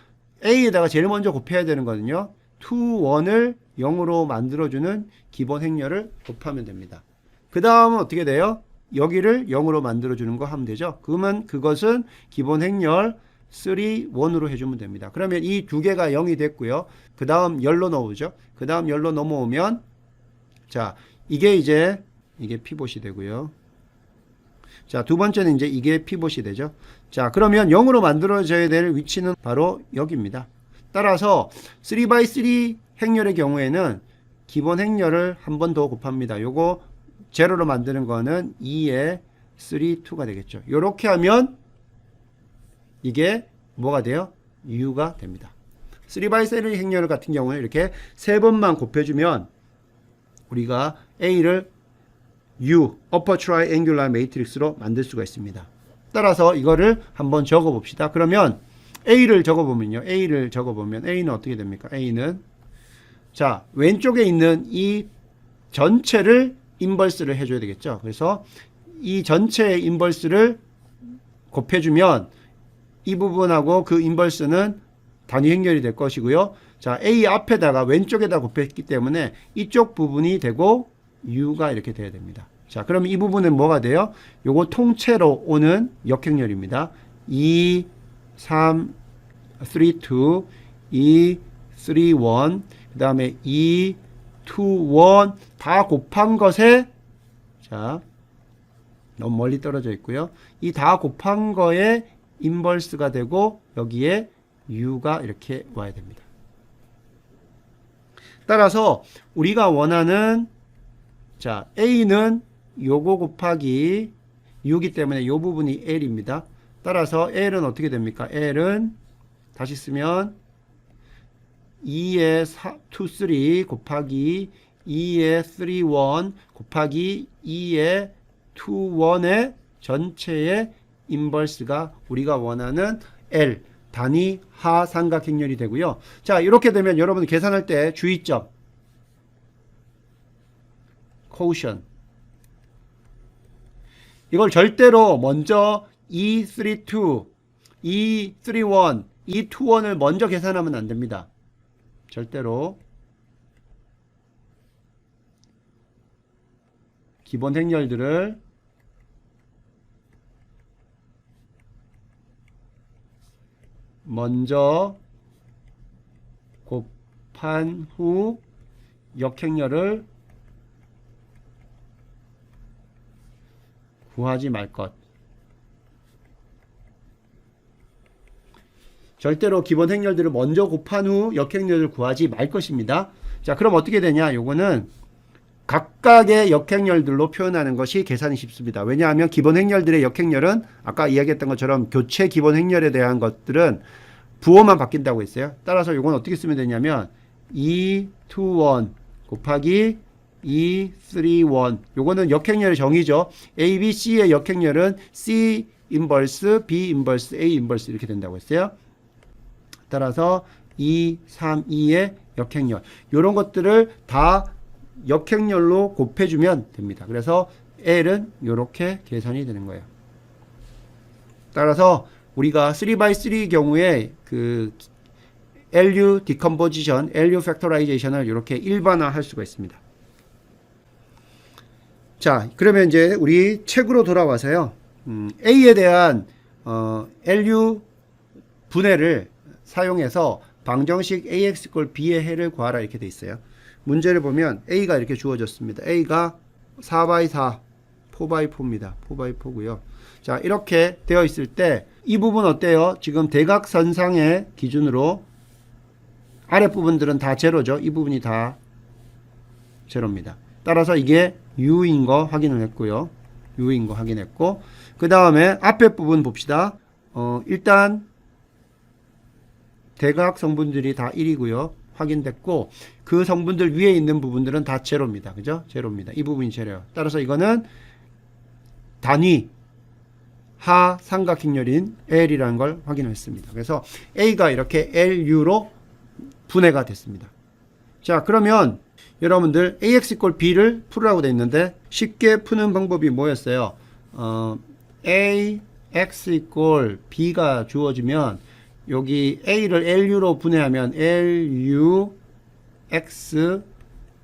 A에다가 제일 먼저 곱해야 되는 거는요. 2, 1을 0으로 만들어주는 기본 행렬을 곱하면 됩니다. 그 다음은 어떻게 돼요? 여기를 0으로 만들어주는 거 하면 되죠. 그러면 그것은 기본 행렬 3, 1으로 해주면 됩니다. 그러면 이 두 개가 0이 됐고요. 그 다음 열로 넘어오죠. 그 다음 열로 넘어오면, 자, 이게 피봇이 되고요. 자, 두 번째는 이제 이게 피봇이 되죠. 자, 그러면 0으로 만들어져야 될 위치는 바로 여기입니다. 따라서 3x3 행렬의 경우에는 기본 행렬을 한 번 더 곱합니다. 요거 제로로 만드는 거는 2에 3, 2가 되겠죠. 요렇게 하면 이게 뭐가 돼요? U가 됩니다. 3x3 행렬 같은 경우는 이렇게 세 번만 곱해주면 우리가 A를 U, Upper Triangular Matrix로 만들 수가 있습니다. 따라서 이거를 한번 적어 봅시다. 그러면 A를 적어보면요. A는 어떻게 됩니까? A는, 자, 왼쪽에 있는 이 전체를 인버스를 해줘야 되겠죠. 그래서 이 전체의 인버스를 곱해주면 이 부분하고 그 인버스는 단위 행렬이 될 것이고요. 자, A 앞에다가 왼쪽에다 곱했기 때문에 이쪽 부분이 되고 U가 이렇게 돼야 됩니다. 자, 그럼 이 부분은 뭐가 돼요? 요거 통째로 오는 역행렬입니다. 2, 3, 3, 2, 2, 3, 1, 그 다음에 2, 2, 1 다 곱한 것에, 자, 너무 멀리 떨어져 있고요. 이 다 곱한 거에 인버스가 되고 여기에 u가 이렇게 와야 됩니다. 따라서 우리가 원하는 자 a는 요거 곱하기 u이기 때문에 요 부분이 l입니다. 따라서 l은 어떻게 됩니까? l은 다시 쓰면 2의 2, 3 곱하기 2의 3, 1 곱하기 2의 2, 1의 전체의 인버스가 우리가 원하는 L 단위 하삼각행렬이 되고요. 자, 이렇게 되면 여러분 계산할 때 주의점 코션 이걸 절대로 먼저 2, 3, 2, 2, 3, 1, 2, 2, 1을 먼저 계산하면 안 됩니다. 절대로 기본 행렬들을 먼저 곱한 후 역행렬을 구하지 말 것. 절대로 기본 행렬들을 먼저 곱한 후 역행렬을 구하지 말 것입니다. 자, 그럼 어떻게 되냐? 요거는 각각의 역행렬들로 표현하는 것이 계산이 쉽습니다. 왜냐하면 기본 행렬들의 역행렬은 아까 이야기했던 것처럼 교체 기본 행렬에 대한 것들은 부호만 바뀐다고 했어요. 따라서 이건 어떻게 쓰면 되냐면 2, 2, 1 곱하기 2, 3, 1 요거는 역행렬의 정의죠. A, B, C의 역행렬은 C 인버스, B 인버스, A 인버스 이렇게 된다고 했어요. 따라서 2, 3, 2의 역행렬 이런 것들을 다 역행렬로 곱해주면 됩니다. 그래서 L은 이렇게 계산이 되는 거예요. 따라서 우리가 3x3 경우에 그 LU 디컴포지션, LU 팩토라이제이션을 이렇게 일반화할 수가 있습니다. 자, 그러면 이제 우리 책으로 돌아와서요. A에 대한 LU 분해를 사용해서 방정식 AX = B의 해를 구하라 이렇게 돼 있어요. 문제를 보면 A가 이렇게 주어졌습니다. A가 4x4, 4x4입니다. 4x4고요. 자, 이렇게 되어 있을 때 이 부분 어때요? 지금 대각선상의 기준으로 아랫부분들은 다 제로죠. 이 부분이 다 제로입니다. 따라서 이게 U인 거 확인을 했고요. U인 거 확인했고 그 다음에 앞에 부분 봅시다. 일단 대각 성분들이 다 1이고요. 확인됐고 그 성분들 위에 있는 부분들은 다 제로입니다. 그죠? 제로입니다. 이 부분이 제로예요. 따라서 이거는 단위 하 삼각행렬인 L이라는 걸 확인했습니다. 그래서 A가 이렇게 LU로 분해가 됐습니다. 자, 그러면 여러분들 AX = B를 풀으라고 되어 있는데 쉽게 푸는 방법이 뭐였어요? AX = B가 주어지면 여기 A를 LU로 분해하면 LU X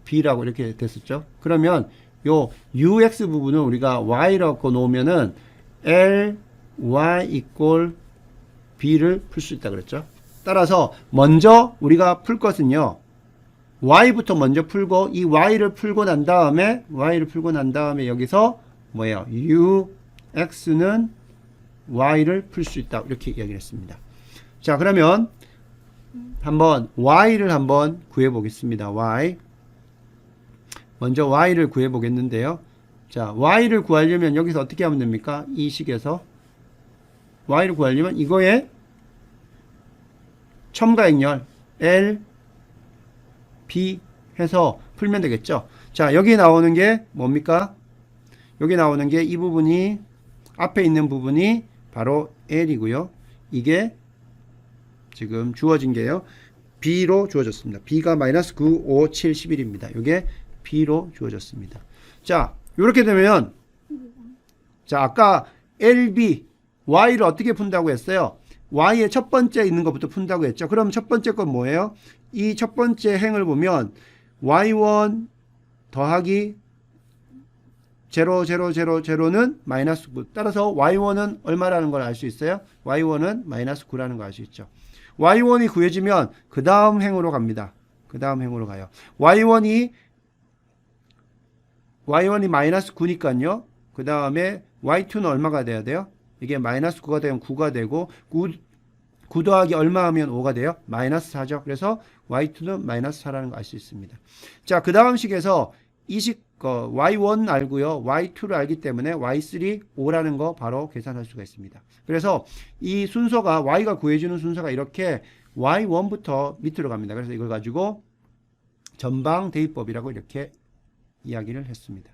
B라고 이렇게 됐었죠. 그러면 요 UX 부분을 우리가 Y라고 놓으면은 LY = B를 풀 수 있다 그랬죠. 따라서 먼저 우리가 풀 것은요. Y부터 먼저 풀고 이 Y를 풀고 난 다음에 여기서 뭐예요? UX는 Y를 풀 수 있다. 이렇게 이야기를 했습니다. 자, 그러면 한번 Y를 한번 구해 보겠습니다. Y. 먼저 Y를 구해 보겠는데요. 자, Y를 구하려면 여기서 어떻게 하면 됩니까? 이 식에서 Y를 구하려면 이거에 첨가행렬 L, B 해서 풀면 되겠죠. 자, 여기 나오는 게 뭡니까? 여기 나오는 게 이 부분이 앞에 있는 부분이 바로 L이고요. 이게 지금 주어진 게요. B로 주어졌습니다. B가 -9, 5, 7, 11입니다. 이게 B로 주어졌습니다. 자, 이렇게 되면 자, 아까 LB, Y를 어떻게 푼다고 했어요? Y의 첫 번째 있는 것부터 푼다고 했죠. 그럼 첫 번째 건 뭐예요? 이 첫 번째 행을 보면 Y1 더하기 0, 0, 0, 0는 -9. 따라서 Y1은 얼마라는 걸 알 수 있어요? Y1은 -9라는 걸 알 수 있죠. Y1이 구해지면 그 다음 행으로 갑니다. 그 다음 행으로 가요. Y1이 -9니까요. 그 다음에 Y2는 얼마가 돼야 돼요? 이게 -9가 되면 9가 되고 9 더하기 얼마 하면 5가 돼요? 마이너스 4죠. 그래서 y2는 마이너스 4라는 거 알 수 있습니다. 자, 그 다음 식에서 이식 y1 알고요. y2를 알기 때문에 y3 5라는 거 바로 계산할 수가 있습니다. 그래서 이 순서가 y가 구해주는 순서가 이렇게 y1부터 밑으로 갑니다. 그래서 이걸 가지고 전방 대입법이라고 이렇게 이야기를 했습니다.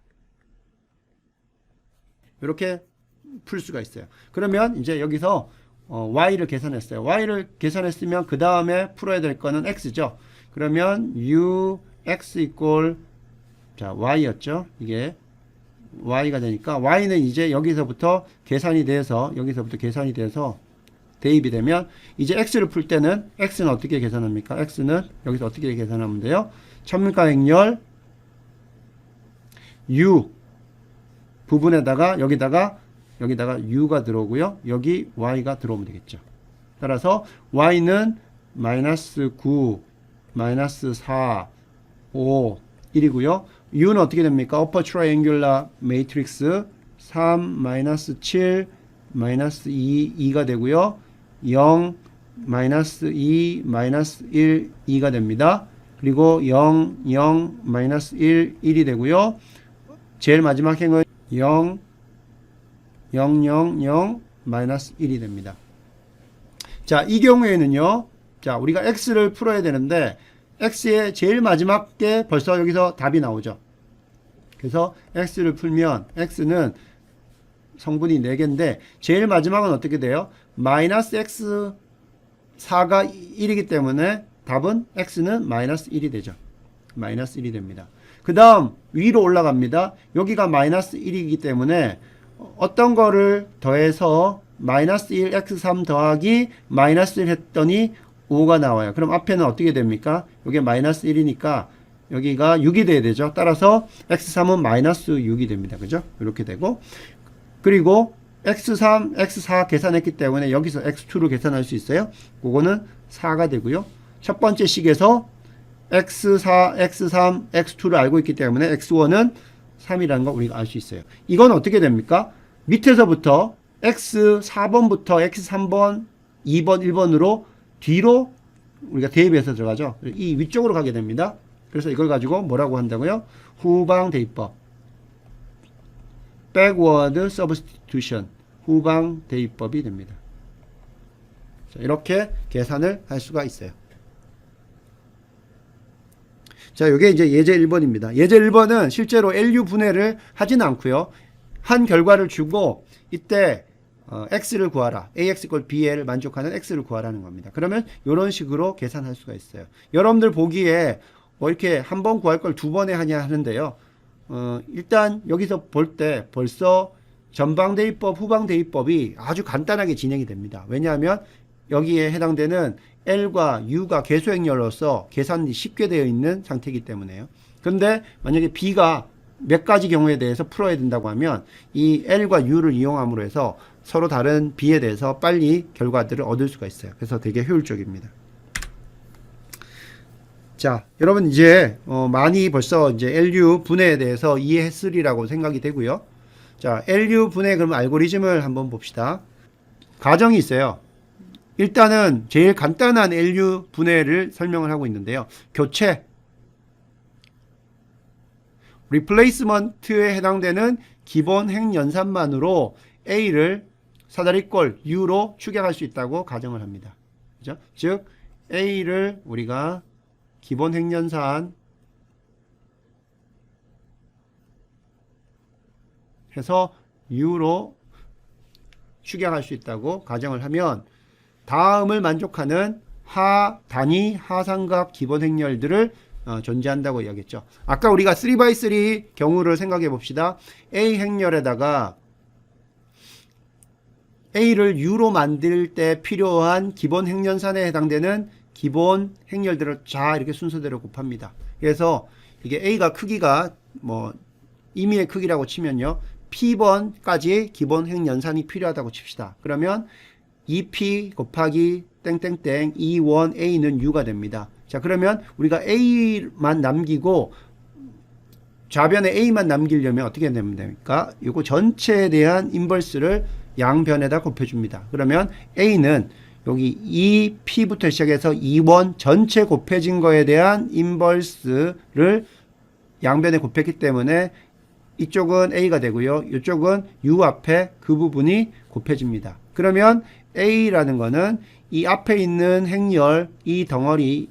이렇게 풀 수가 있어요. 그러면 이제 여기서 y를 계산했어요. y를 계산했으면 그 다음에 풀어야 될 거는 x죠. 그러면 ux 이꼴 자 y였죠. 이게 y가 되니까 y는 이제 여기서부터 계산이 돼서 대입이 되면 이제 x를 풀 때는 x는 어떻게 계산합니까? x는 여기서 어떻게 계산하면 돼요? 천문가 행렬 u 부분에다가 여기다가 u가 들어오고요. 여기 y가 들어오면 되겠죠. 따라서 y는 마이너스 9, 마이너스 4, 5, 1이고요. u는 어떻게 됩니까? upper triangular matrix 3, 마이너스 7, 마이너스 2, 2가 되고요. 0, 마이너스 2, 마이너스 1, 2가 됩니다. 그리고 0, 0, 마이너스 1, 1이 되고요. 제일 마지막 행은 0, 0, 0, 0, 마이너스 1이 됩니다. 자, 이 경우에는요. 자, 우리가 x를 풀어야 되는데 x의 제일 마지막 게 벌써 여기서 답이 나오죠. 그래서 x를 풀면 x는 성분이 4개인데 제일 마지막은 어떻게 돼요? 마이너스 x 4가 1이기 때문에 답은 x는 마이너스 1이 되죠. 마이너스 1이 됩니다. 그 다음 위로 올라갑니다. 여기가 마이너스 1이기 때문에 어떤 거를 더해서 마이너스 1 x3 더하기 마이너스 1 했더니 5가 나와요. 그럼 앞에는 어떻게 됩니까? 여기 마이너스 1이니까 여기가 6이 돼야 되죠. 따라서 x3은 마이너스 6이 됩니다. 그죠? 이렇게 되고 그리고 x3, x4 계산했기 때문에 여기서 x2를 계산할 수 있어요. 그거는 4가 되고요. 첫 번째 식에서 x4, x3, x2를 알고 있기 때문에 x1은 3이라는 거 우리가 알 수 있어요. 이건 어떻게 됩니까? 밑에서부터 x4번부터 x3번, 2번, 1번으로 뒤로 우리가 대입해서 들어가죠. 이 위쪽으로 가게 됩니다. 그래서 이걸 가지고 뭐라고 한다고요? 후방 대입법. backward substitution. 후방 대입법이 됩니다. 자, 이렇게 계산을 할 수가 있어요. 자, 이게 이제 예제 1번입니다. 예제 1번은 실제로 LU 분해를 하지는 않고요. 한 결과를 주고 이때 x를 구하라. ax = b를 만족하는 x를 구하라는 겁니다. 그러면 이런 식으로 계산할 수가 있어요. 여러분들 보기에 뭐 이렇게 한 번 구할 걸 두 번에 하냐 하는데요. 일단 여기서 볼 때 벌써 전방대입법, 후방대입법이 아주 간단하게 진행이 됩니다. 왜냐하면 여기에 해당되는 L과 U가 계수행렬로서 계산이 쉽게 되어 있는 상태이기 때문에요. 그런데 만약에 B가 몇 가지 경우에 대해서 풀어야 된다고 하면 이 L과 U를 이용함으로 해서 서로 다른 B에 대해서 빨리 결과들을 얻을 수가 있어요. 그래서 되게 효율적입니다. 자, 여러분 이제 많이 벌써 이제 LU 분해에 대해서 이해했으리라고 생각이 되고요. 자, LU 분해 그럼 알고리즘을 한번 봅시다. 과정이 있어요. 일단은 제일 간단한 LU 분해를 설명을 하고 있는데요. 교체, replacement에 해당되는 기본 행연산만으로 A를 사다리꼴 U로 추격할 수 있다고 가정을 합니다. 그죠? 즉 A를 우리가 기본 행연산 해서 U로 추격할 수 있다고 가정을 하면 다음을 만족하는 단위 하삼각 기본 행렬들을 존재한다고 이야기했죠. 아까 우리가 3x3 경우를 생각해 봅시다. A 행렬에다가 A를 U로 만들 때 필요한 기본 행렬산에 해당되는 기본 행렬들을 자 이렇게 순서대로 곱합니다. 그래서 이게 A가 크기가 뭐 임의의 크기라고 치면요. P번까지 기본 행연산이 필요하다고 칩시다. 그러면 2P 곱하기 땡땡땡 E1 A는 U가 됩니다. 자, 그러면 우리가 A만 남기고 좌변에 A만 남기려면 어떻게 되면 됩니까? 이거 전체에 대한 인버스를 양변에다 곱해줍니다. 그러면 A는 여기 2P부터 시작해서 2원 전체 곱해진 거에 대한 인버스를 양변에 곱했기 때문에 이쪽은 A가 되고요. 이쪽은 U 앞에 그 부분이 곱해집니다. 그러면 A라는 거는 이 앞에 있는 행렬, 이 덩어리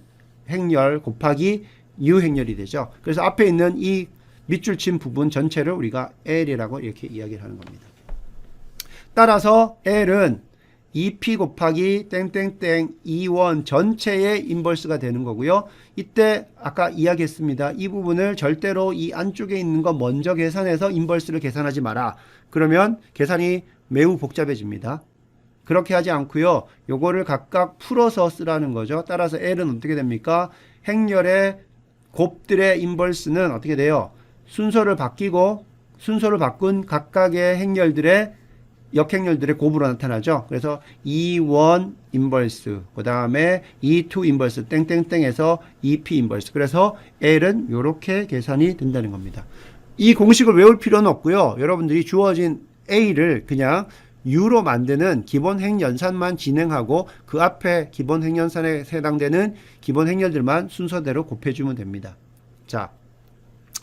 행렬 곱하기 U 행렬이 되죠. 그래서 앞에 있는 이 밑줄 친 부분 전체를 우리가 L이라고 이렇게 이야기를 하는 겁니다. 따라서 L은 2P 곱하기 땡땡땡 2원 전체의 인버스가 되는 거고요. 이때 아까 이야기했습니다. 이 부분을 절대로 이 안쪽에 있는 거 먼저 계산해서 인버스를 계산하지 마라. 그러면 계산이 매우 복잡해집니다. 그렇게 하지 않고요. 요거를 각각 풀어서 쓰라는 거죠. 따라서 L은 어떻게 됩니까? 행렬의 곱들의 인버스는 어떻게 돼요? 순서를 바꾼 각각의 행렬들의 역행렬들의 곱으로 나타나죠. 그래서 E1 인버스, 그 다음에 E2 인버스, 땡땡땡에서 EP 인버스. 그래서 L은 이렇게 계산이 된다는 겁니다. 이 공식을 외울 필요는 없고요. 여러분들이 주어진 A를 그냥 U로 만드는 기본 행연산만 진행하고 그 앞에 기본 행연산에 해당되는 기본 행렬들만 순서대로 곱해주면 됩니다. 자,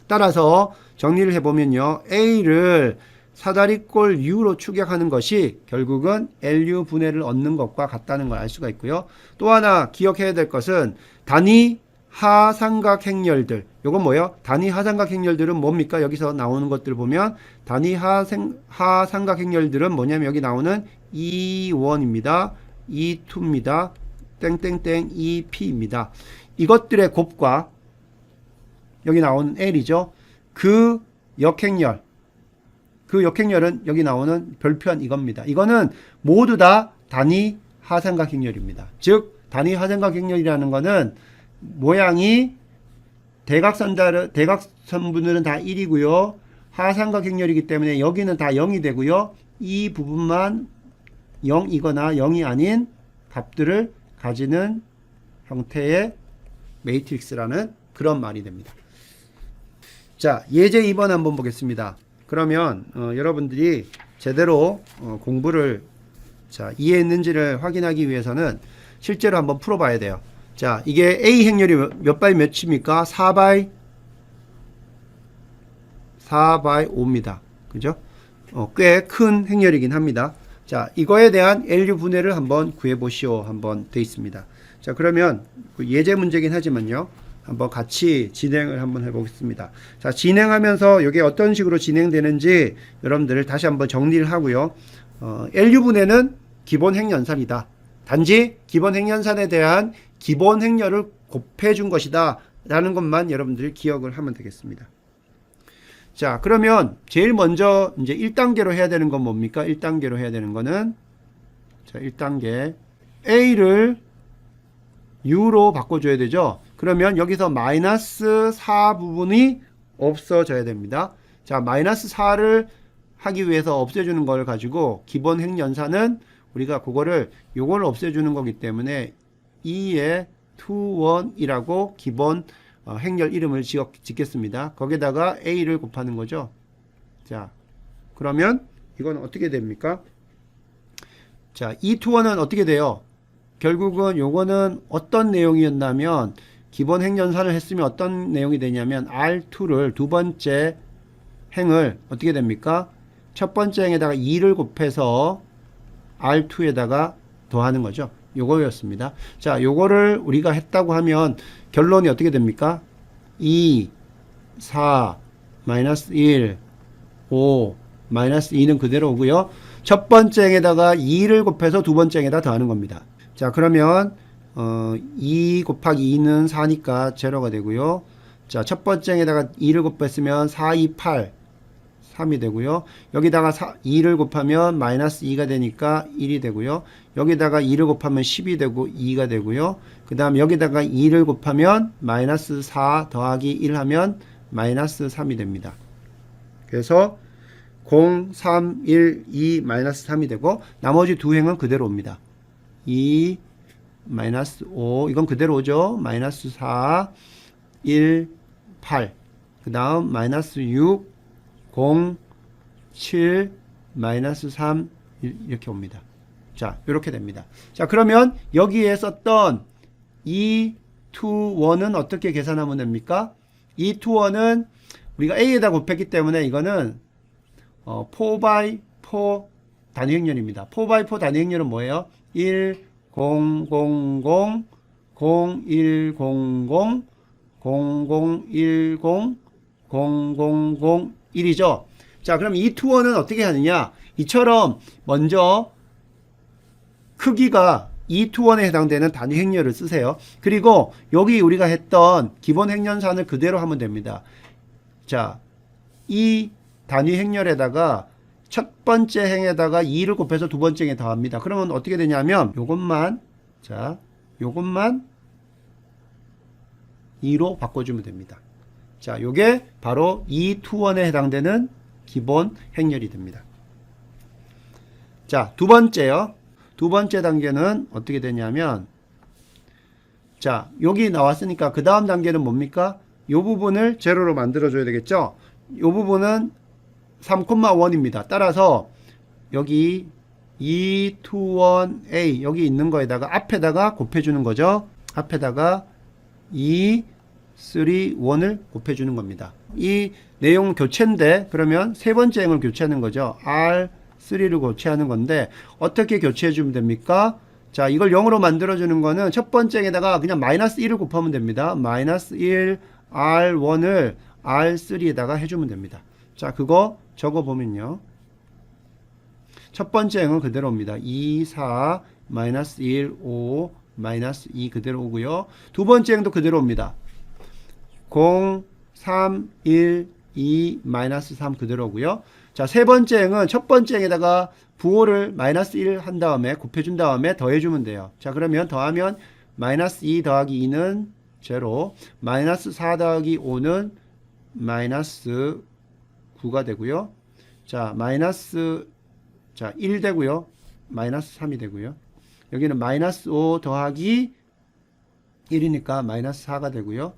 따라서 정리를 해보면요. A를 사다리꼴 U로 추격하는 것이 결국은 LU 분해를 얻는 것과 같다는 걸 알 수가 있고요. 또 하나 기억해야 될 것은 단위 하삼각 행렬들. 요건 뭐예요? 단위 하삼각 행렬들은 뭡니까? 여기서 나오는 것들 보면 단위 하삼각 행렬들은 뭐냐면 여기 나오는 E1입니다. E2입니다. 땡땡땡 EP입니다. 이것들의 곱과 여기 나오는 L이죠. 그 역행렬은 여기 나오는 별표한 이겁니다. 이거는 모두 다 단위 하삼각 행렬입니다. 즉 단위 하삼각 행렬이라는 거는 모양이 대각선분들은 다 1이고요. 하삼각 행렬이기 때문에 여기는 다 0이 되고요. 이 부분만 0이거나 0이 아닌 값들을 가지는 형태의 매트릭스라는 그런 말이 됩니다. 자, 예제 2번 한번 보겠습니다. 그러면 여러분들이 제대로 공부를 이해했는지를 확인하기 위해서는 실제로 한번 풀어봐야 돼요. 자, 이게 A 행렬이 몇 바이 몇입니까? 4바이 5입니다. 그죠? 꽤 큰 행렬이긴 합니다. 자, 이거에 대한 LU 분해를 한번 구해보시오. 한번 돼 있습니다. 자, 그러면 예제 문제긴 하지만요. 한번 같이 진행을 한번 해보겠습니다. 자, 진행하면서 이게 어떤 식으로 진행되는지 여러분들 다시 한번 정리를 하고요. LU 분해는 기본 행연산이다. 단지 기본 행연산에 대한 기본 행렬을 곱해준 것이다. 라는 것만 여러분들이 기억을 하면 되겠습니다. 자, 그러면 제일 먼저 이제 1단계로 해야 되는 건 뭡니까? 1단계로 해야 되는 거는 자, 1단계 A를 U로 바꿔줘야 되죠. 그러면 여기서 마이너스 4 부분이 없어져야 됩니다. 자, 마이너스 4를 하기 위해서 없애주는 걸 가지고 기본 행연산은 우리가 요거를 없애주는 거기 때문에 2에 2,1이라고 기본 행렬 이름을 짓겠습니다. 거기다가 A를 곱하는 거죠. 자, 그러면 이건 어떻게 됩니까? 자, 2,2,1은 어떻게 돼요? 결국은 요거는 어떤 내용이었냐면 기본 행연산을 했으면 어떤 내용이 되냐면 R2를 두 번째 행을 어떻게 됩니까? 첫 번째 행에다가 2를 곱해서 R2에다가 더하는 거죠. 요거였습니다. 자, 요거를 우리가 했다고 하면 결론이 어떻게 됩니까? 2, 4, 마이너스 1, 5, 마이너스 2는 그대로 오고요. 첫 번째 행에다가 2를 곱해서 두 번째 행에다 더하는 겁니다. 자, 그러면 2 곱하기 2는 4니까 제로가 되고요. 자, 첫 번째 행에다가 2를 곱했으면 4, 2, 8, 3이 되고요. 여기다가 2를 곱하면 마이너스 2가 되니까 1이 되고요. 여기다가 2를 곱하면 10이 되고 2가 되고요. 그 다음 여기다가 2를 곱하면 마이너스 4 더하기 1 하면 마이너스 3이 됩니다. 그래서 0, 3, 1, 2, 마이너스 3이 되고 나머지 두 행은 그대로 옵니다. 2, 마이너스 5 이건 그대로 오죠. 마이너스 4, 1, 8 그 다음 마이너스 6, 0, 7, 마이너스 3 이렇게 옵니다. 자, 이렇게 됩니다. 자, 그러면 여기에 썼던 2 to 1은 어떻게 계산하면 됩니까? 2 to 1은 우리가 A에다 곱했기 때문에 이거는 4x4 단위 행렬입니다. 4x4 단위 행렬은 뭐예요? 1, 0, 0, 0, 0, 1, 0, 0, 0, 0, 1, 0, 0, 0, 0, 1이죠. 자, 그럼 이 투어는 어떻게 하느냐? 이처럼 먼저 크기가 이 투원에 해당되는 단위 행렬을 쓰세요. 그리고 여기 우리가 했던 기본 행렬산을 그대로 하면 됩니다. 자, 이 단위 행렬에다가 첫 번째 행에다가 2를 곱해서 두 번째 행에 더합니다. 그러면 어떻게 되냐면 요것만 2로 바꿔주면 됩니다. 자, 요게 바로 2 to 1에 해당되는 기본 행렬이 됩니다. 자, 두 번째요. 두 번째 단계는 어떻게 되냐면, 자, 여기 나왔으니까 그 다음 단계는 뭡니까? 요 부분을 제로로 만들어줘야 되겠죠? 요 부분은 3,1입니다. 따라서 여기 2, 2, 1, A 여기 있는 거에다가 앞에다가 곱해주는 거죠. 앞에다가 2, 3, 1을 곱해주는 겁니다. 이 내용 교체인데 그러면 세 번째 행을 교체하는 거죠. R3를 교체하는 건데 어떻게 교체해 주면 됩니까? 자, 이걸 0으로 만들어주는 거는 첫 번째 행에다가 그냥 마이너스 1을 곱하면 됩니다. 마이너스 1, R1을 R3에다가 해주면 됩니다. 자, 그거 적어보면요. 첫 번째 행은 그대로입니다. 2, 4, 마이너스 1, 5, 마이너스 2 그대로 오고요. 두 번째 행도 그대로 옵니다. 0, 3, 1, 2, 마이너스 3 그대로 오고요. 자, 세 번째 행은 첫 번째 행에다가 부호를 마이너스 1 한 다음에 곱해준 다음에 더해주면 돼요. 자, 그러면 더하면 마이너스 2 더하기 2는 제로, 마이너스 4 더하기 5는 마이너스 9가 되고요. 자, 마이너스 1 되고요. 마이너스 3이 되고요. 여기는 마이너스 5 더하기 1이니까 마이너스 4가 되고요.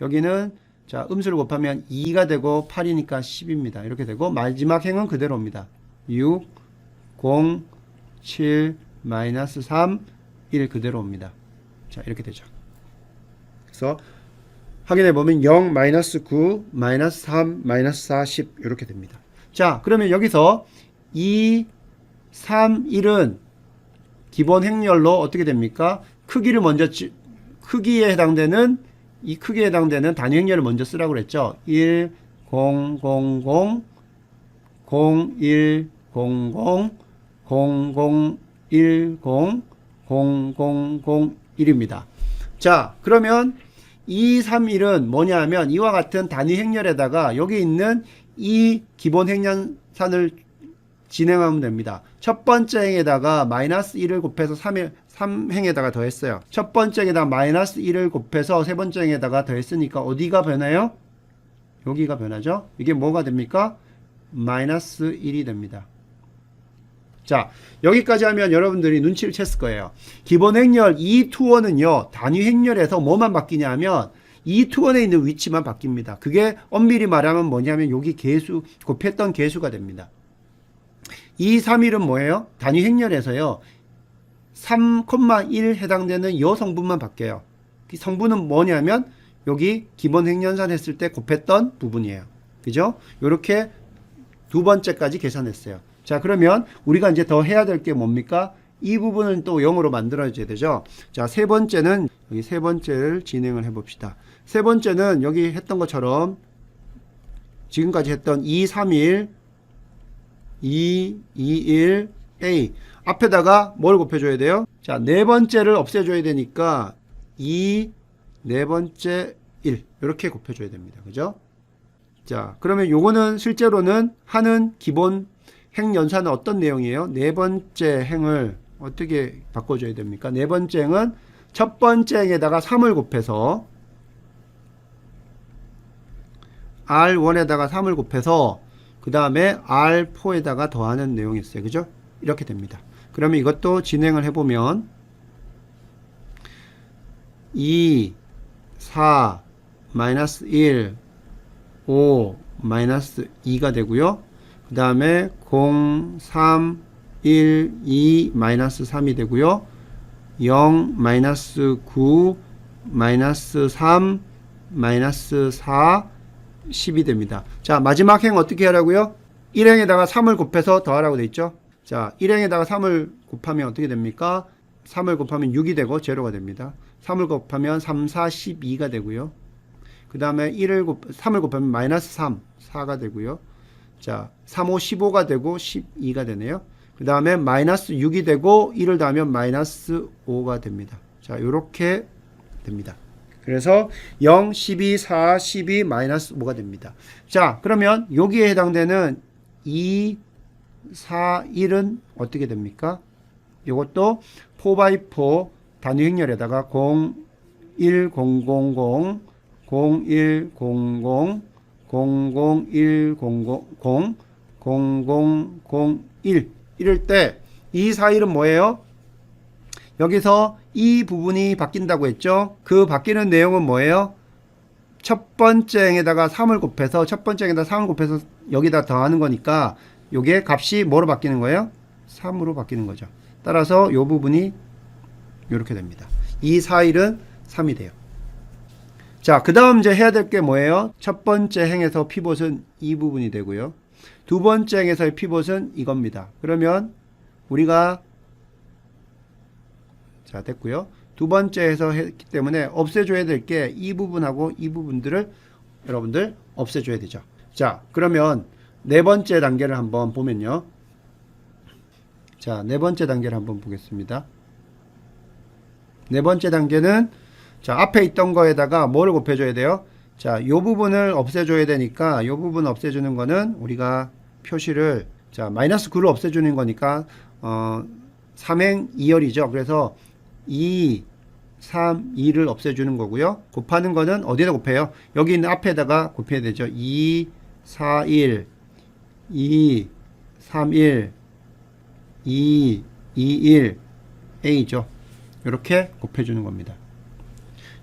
여기는 자, 음수를 곱하면 2가 되고 8이니까 10입니다. 이렇게 되고 마지막 행은 그대로입니다. 6, 0, 7, 마이너스 3, 1 그대로 옵니다. 자, 이렇게 되죠. 그래서 확인해 보면 0, 마이너스 9, 마이너스 3, 마이너스 4, 10 이렇게 됩니다. 자, 그러면 여기서 2, 3, 1은 기본 행렬로 어떻게 됩니까? 크기를 먼저 크기에 해당되는 이 크기에 해당되는 단위 행렬을 먼저 쓰라고 그랬죠. 1, 0, 0, 0, 0, 1, 0, 0, 0, 0, 1, 0, 0, 0, 0, 1입니다. 자, 그러면 2, 3, 1은 뭐냐 하면 이와 같은 단위 행렬에다가 여기 있는 이 기본 행렬산을 진행하면 됩니다. 첫 번째 행에다가 마이너스 1을 곱해서 3행에다가 더했어요. 첫 번째 행에다가 마이너스 1을 곱해서 세 번째 행에다가 더했으니까 어디가 변해요? 여기가 변하죠. 이게 뭐가 됩니까? 마이너스 1이 됩니다. 자, 여기까지 하면 여러분들이 눈치를 챘을 거예요. 기본 행렬 2 to 1은요 단위 행렬에서 뭐만 바뀌냐 하면 2 to 1에 있는 위치만 바뀝니다. 그게 엄밀히 말하면 뭐냐면 여기 개수, 곱했던 개수가 됩니다. 2, 3, 1은 뭐예요? 단위 행렬에서요 3,1 해당되는 이 성분만 바뀌어요. 이 성분은 뭐냐면 여기 기본 행렬산 했을 때 곱했던 부분이에요. 그죠? 요렇게 두 번째까지 계산했어요. 자, 그러면 우리가 이제 더 해야 될 게 뭡니까? 이 부분은 또 0으로 만들어줘야 되죠. 자, 세 번째는 여기 세 번째를 진행을 해 봅시다. 세 번째는 여기 했던 것처럼 지금까지 했던 2, 3, 1 2, 2, 1, A 앞에다가 뭘 곱해줘야 돼요? 자, 네 번째를 없애줘야 되니까 2, 네 번째 1 이렇게 곱해줘야 됩니다. 그죠? 자, 그러면 요거는 실제로는 하는 기본 행 연산은 어떤 내용이에요? 네 번째 행을 어떻게 바꿔줘야 됩니까? 네 번째 행은 첫 번째 행에다가 3을 곱해서 R1에다가 3을 곱해서 그 다음에 R4에다가 더하는 내용이 있어요. 그죠? 이렇게 됩니다. 그러면 이것도 진행을 해보면 2, 4, 마이너스 1, 5, 마이너스 2가 되고요. 그 다음에 0, 3, 1, 2, 마이너스 3이 되고요. 0, 마이너스 9, 마이너스 3, 마이너스 4, 10이 됩니다. 자, 마지막 행 어떻게 하라고요? 1행에다가 3을 곱해서 더하라고 돼 있죠. 자, 1행에다가 3을 곱하면 어떻게 됩니까? 3을 곱하면 6이 되고 제로가 됩니다. 3을 곱하면 3, 4, 12가 되고요. 그 다음에 3을 곱하면 마이너스 3, 4가 되고요. 자, 3, 5, 15가 되고 12가 되네요. 그 다음에 마이너스 6이 되고 1을 더하면 마이너스 5가 됩니다. 자, 요렇게 됩니다. 그래서 0, 12, 4, 12, 마이너스 5가 됩니다. 자, 그러면 여기에 해당되는 2, 4, 1은 어떻게 됩니까? 이것도 4x4 단위 행렬에다가 0, 1, 0, 0, 0, 0, 1, 0, 0, 0, 0, 1, 0, 0, 0, 0, 0, 1 이럴 때 2, 4, 1은 뭐예요? 여기서 이 부분이 바뀐다고 했죠? 그 바뀌는 내용은 뭐예요? 첫 번째 행에다가 3을 곱해서 첫 번째 행에다 3을 곱해서 여기다 더하는 거니까 요게 값이 뭐로 바뀌는 거예요? 3으로 바뀌는 거죠. 따라서 요 부분이 이렇게 됩니다. 2, 4, 1은 3이 돼요. 자, 그 다음 이제 해야 될 게 뭐예요? 첫 번째 행에서 피봇은 이 부분이 되고요. 두 번째 행에서의 피봇은 이겁니다. 그러면 우리가 자, 됐고요. 두 번째에서 했기 때문에 없애줘야 될 게 이 부분하고 이 부분들을 여러분들 없애줘야 되죠. 자, 그러면 네 번째 단계를 한번 보면요. 자, 네 번째 단계를 한번 보겠습니다. 네 번째 단계는 자, 앞에 있던 거에다가 뭐를 곱해줘야 돼요? 자, 요 부분을 없애줘야 되니까 요 부분 없애주는 거는 우리가 표시를 자, 마이너스 9를 없애주는 거니까 3행 2열이죠. 그래서 2, 3, 2를 없애주는 거고요. 곱하는 거는 어디다 곱해요? 여기 있는 앞에다가 곱해야 되죠. 2, 4, 1, 2, 3, 1, 2, 2, 1, A죠. 이렇게 곱해주는 겁니다.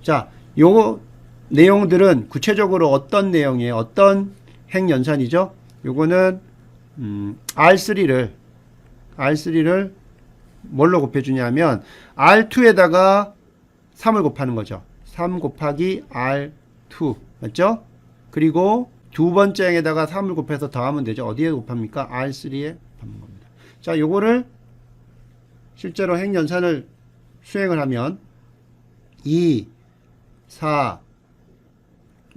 자, 요 내용들은 구체적으로 어떤 내용이에요? 어떤 행연산이죠? 요거는 R3를 뭘로 곱해주냐면 R2에다가 3을 곱하는 거죠. 3 곱하기 R2 맞죠? 그리고 두 번째 행에다가 3을 곱해서 더하면 되죠. 어디에 곱합니까? R3에 곱하는 겁니다. 자, 요거를 실제로 행연산을 수행을 하면 2, 4,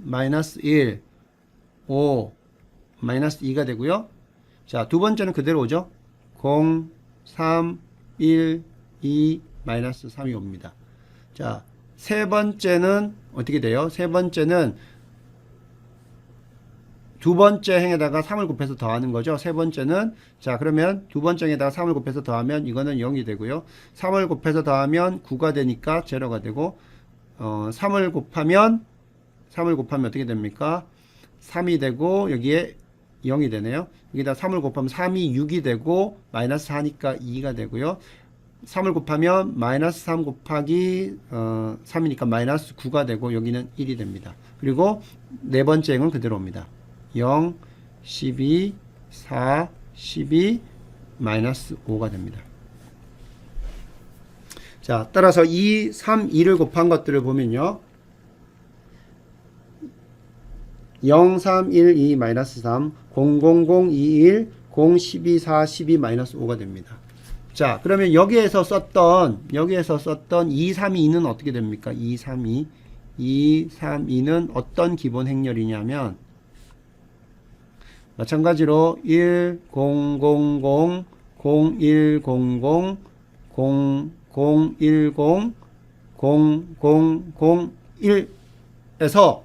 마이너스 1, 5, 마이너스 2가 되고요. 자, 두 번째는 그대로 오죠. 0, 3, 1, 2, 마이너스 3이 옵니다. 자, 세 번째는 어떻게 돼요? 세 번째는 두 번째 행에다가 3을 곱해서 더하는 거죠. 세 번째는 자, 그러면 두 번째 행에다가 3을 곱해서 더하면 이거는 0이 되고요. 3을 곱해서 더하면 9가 되니까 제로가 되고 3을 곱하면 어떻게 됩니까? 3이 되고 여기에 0이 되네요. 여기다 3을 곱하면 3이 6이 되고 마이너스 4니까 2가 되고요. 3을 곱하면 마이너스 3 곱하기 3이니까 마이너스 9가 되고 여기는 1이 됩니다. 그리고 네 번째 행은 그대로 옵니다. 0, 12, 4, 12, 마이너스 5가 됩니다. 자, 따라서 2, 3, 2를 곱한 것들을 보면요. 0, 3, 1, 2, 마이너스 3, 0, 0, 0, 2, 1, 0, 12, 4, 12, 마이너스 5가 됩니다. 자, 그러면 여기에서 썼던 2, 3, 2는 어떻게 됩니까? 2, 3, 2. 2, 3, 2는 어떤 기본 행렬이냐면 마찬가지로 1, 0, 0, 0, 0, 1, 0, 0, 0, 0, 1, 0, 0, 0, 0, 1에서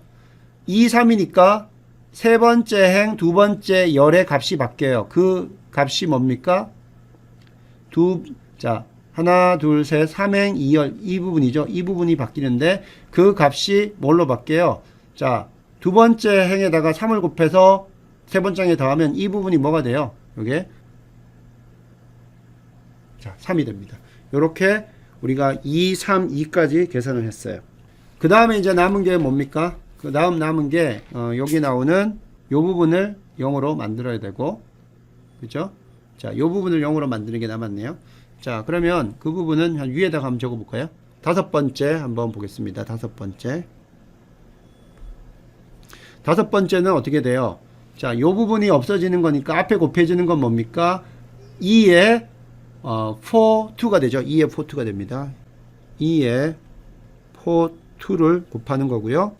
2, 3이니까 세 번째 행, 두 번째 열의 값이 바뀌어요. 그 값이 뭡니까? 자, 하나, 둘, 셋, 3행, 2열, 이 부분이죠. 이 부분이 바뀌는데 그 값이 뭘로 바뀌어요? 자, 두 번째 행에다가 3을 곱해서 세 번째 행에 더하면 이 부분이 뭐가 돼요? 요게 자, 3이 됩니다. 요렇게 우리가 2, 3, 2까지 계산을 했어요. 그 다음에 이제 남은 게 뭡니까? 그 다음 남은 게 여기 나오는 요 부분을 0으로 만들어야 되고, 그죠? 자, 요 부분을 0으로 만드는 게 남았네요. 자, 그러면 그 부분은 한 위에다가 한번 적어 볼까요? 다섯 번째 한번 보겠습니다. 다섯 번째. 다섯 번째는 어떻게 돼요? 자, 요 부분이 없어지는 거니까 앞에 곱해지는 건 뭡니까? 2에 4, 2가 되죠. 2에 4, 2가 됩니다. 2에 4, 2를 곱하는 거고요.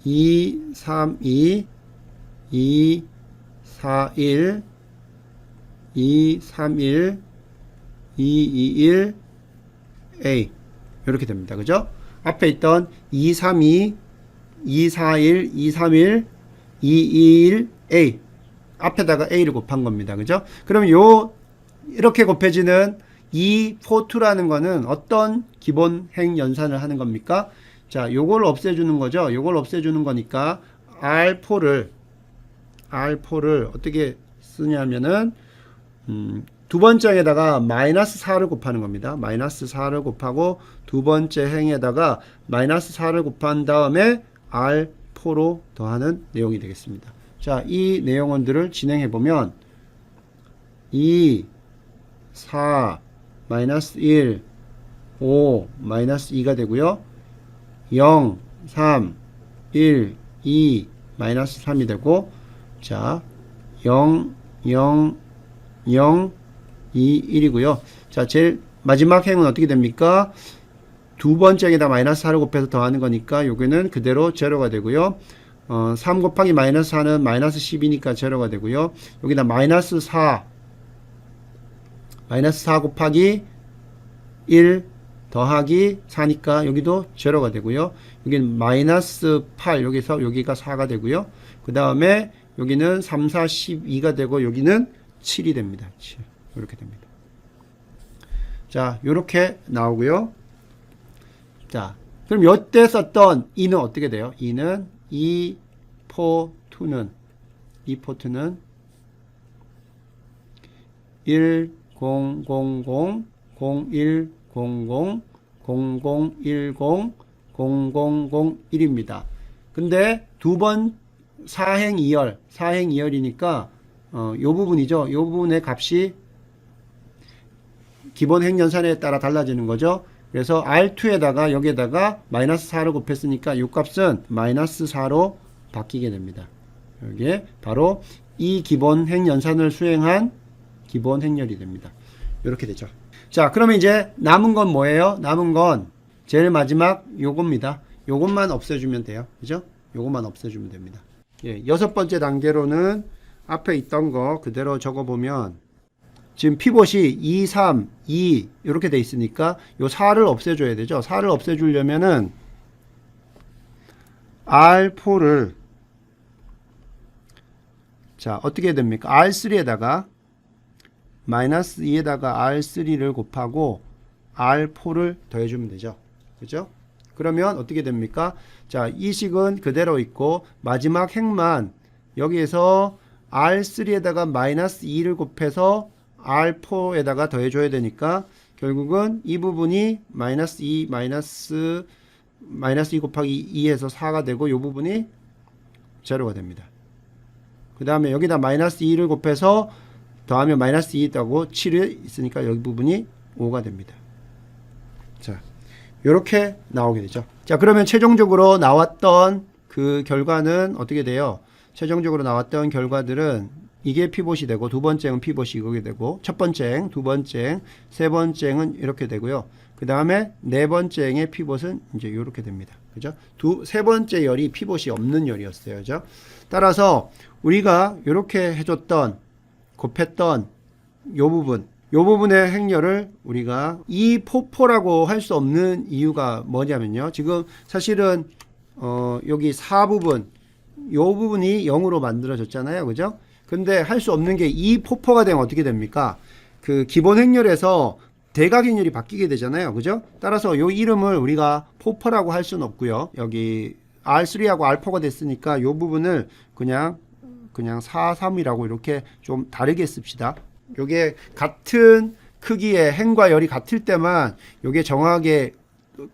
2, 3, 2, 2, 4, 1, 2, 3, 1, 2, 2, 1, A. 이렇게 됩니다. 그죠? 앞에 있던 2, 3, 2, 2, 4, 1, 2, 3, 1, 2, 2, 1, A. 앞에다가 A를 곱한 겁니다. 그죠? 그럼 이렇게 곱해지는 이 4, 2라는 거는 어떤 기본 행 연산을 하는 겁니까? 자, 요걸 없애주는 거죠. 요걸 없애주는 거니까 R4를 어떻게 쓰냐면은, 두 번째 행에다가 마이너스 4를 곱하는 겁니다. 마이너스 4를 곱하고 두 번째 행에다가 마이너스 4를 곱한 다음에 R4로 더하는 내용이 되겠습니다. 자, 이 내용들을 진행해 보면 2, 4, 마이너스 1, 5, 마이너스 2가 되고요. 0, 3, 1, 2, 마이너스 3이 되고, 자, 0, 0, 0, 2, 1이고요. 자, 제일 마지막 행은 어떻게 됩니까? 두 번째에다 마이너스 4를 곱해서 더하는 거니까 여기는 그대로 제로가 되고요. 3 곱하기 마이너스 4는 마이너스 10이니까 제로가 되고요. 여기다 마이너스 4 곱하기 1 더하기 4니까 여기도 제로가 되고요. 여기는 마이너스 8, 여기가 4가 되고요. 그 다음에 여기는 3, 4, 12가 되고 여기는 7이 됩니다. 7. 이렇게 됩니다. 자, 요렇게 나오고요. 자, 그럼 요때 썼던 2는 어떻게 돼요? 2는 2, 4, 2는 1, 0, 0, 0, 0, 1, 0, 0, 0, 0, 1, 0, 0, 0, 0, 1입니다. 근데 두 번 4행 2열이니까 요 부분이죠. 요 부분의 값이 기본 행연산에 따라 달라지는 거죠. 그래서 R2에다가 여기에다가 마이너스 4를 곱했으니까 이 값은 마이너스 4로 바뀌게 됩니다. 이게 바로 이 기본 행연산을 수행한 기본 행렬이 됩니다. 이렇게 되죠. 자, 그러면 이제 남은 건 뭐예요? 남은 건 제일 마지막 요겁니다. 요것만 없애주면 돼요. 그죠? 요것만 없애주면 됩니다. 예, 여섯 번째 단계로는 앞에 있던 거 그대로 적어보면 지금 피봇이 2, 3, 2 이렇게 돼 있으니까 요 4를 없애줘야 되죠. 4를 없애주려면은 R4를 자, 어떻게 됩니까? R3에다가 마이너스 2에다가 R3를 곱하고 R4를 더해주면 되죠. 그죠? 그러면 어떻게 됩니까? 자, 이 식은 그대로 있고 마지막 행만 여기에서 R3에다가 마이너스 2를 곱해서 R4에다가 더해줘야 되니까 결국은 이 부분이 마이너스 2 곱하기 2에서 4가 되고 이 부분이 제로가 됩니다. 그 다음에 여기다 마이너스 2를 곱해서 더하면 마이너스 2 있다고 7이 있으니까 여기 부분이 5가 됩니다. 자, 요렇게 나오게 되죠. 자, 그러면 최종적으로 나왔던 그 결과는 어떻게 돼요? 최종적으로 나왔던 결과들은 이게 피봇이 되고 두 번째 행은 피봇이 이거게 되고 첫 번째 행, 두 번째 행, 세 번째 행은 이렇게 되고요. 그 다음에 네 번째 행의 피봇은 이제 이렇게 됩니다. 그죠? 세 번째 열이 피봇이 없는 열이었어요. 그죠? 따라서 우리가 이렇게 해줬던 곱했던 요 부분의 행렬을 우리가 이 포포라고 할 수 없는 이유가 뭐냐면요. 지금 사실은 여기 4부분 요 부분이 0으로 만들어졌잖아요. 그죠? 근데 할 수 없는 게 이 포포가 되면 어떻게 됩니까? 그 기본 행렬에서 대각 행렬이 바뀌게 되잖아요. 그죠? 따라서 요 이름을 우리가 포포라고 할 수는 없고요. 여기 R3하고 R4가 됐으니까 요 부분을 그냥 4, 3이라고 이렇게 좀 다르게 씁시다. 요게 같은 크기의 행과 열이 같을 때만 요게 정확하게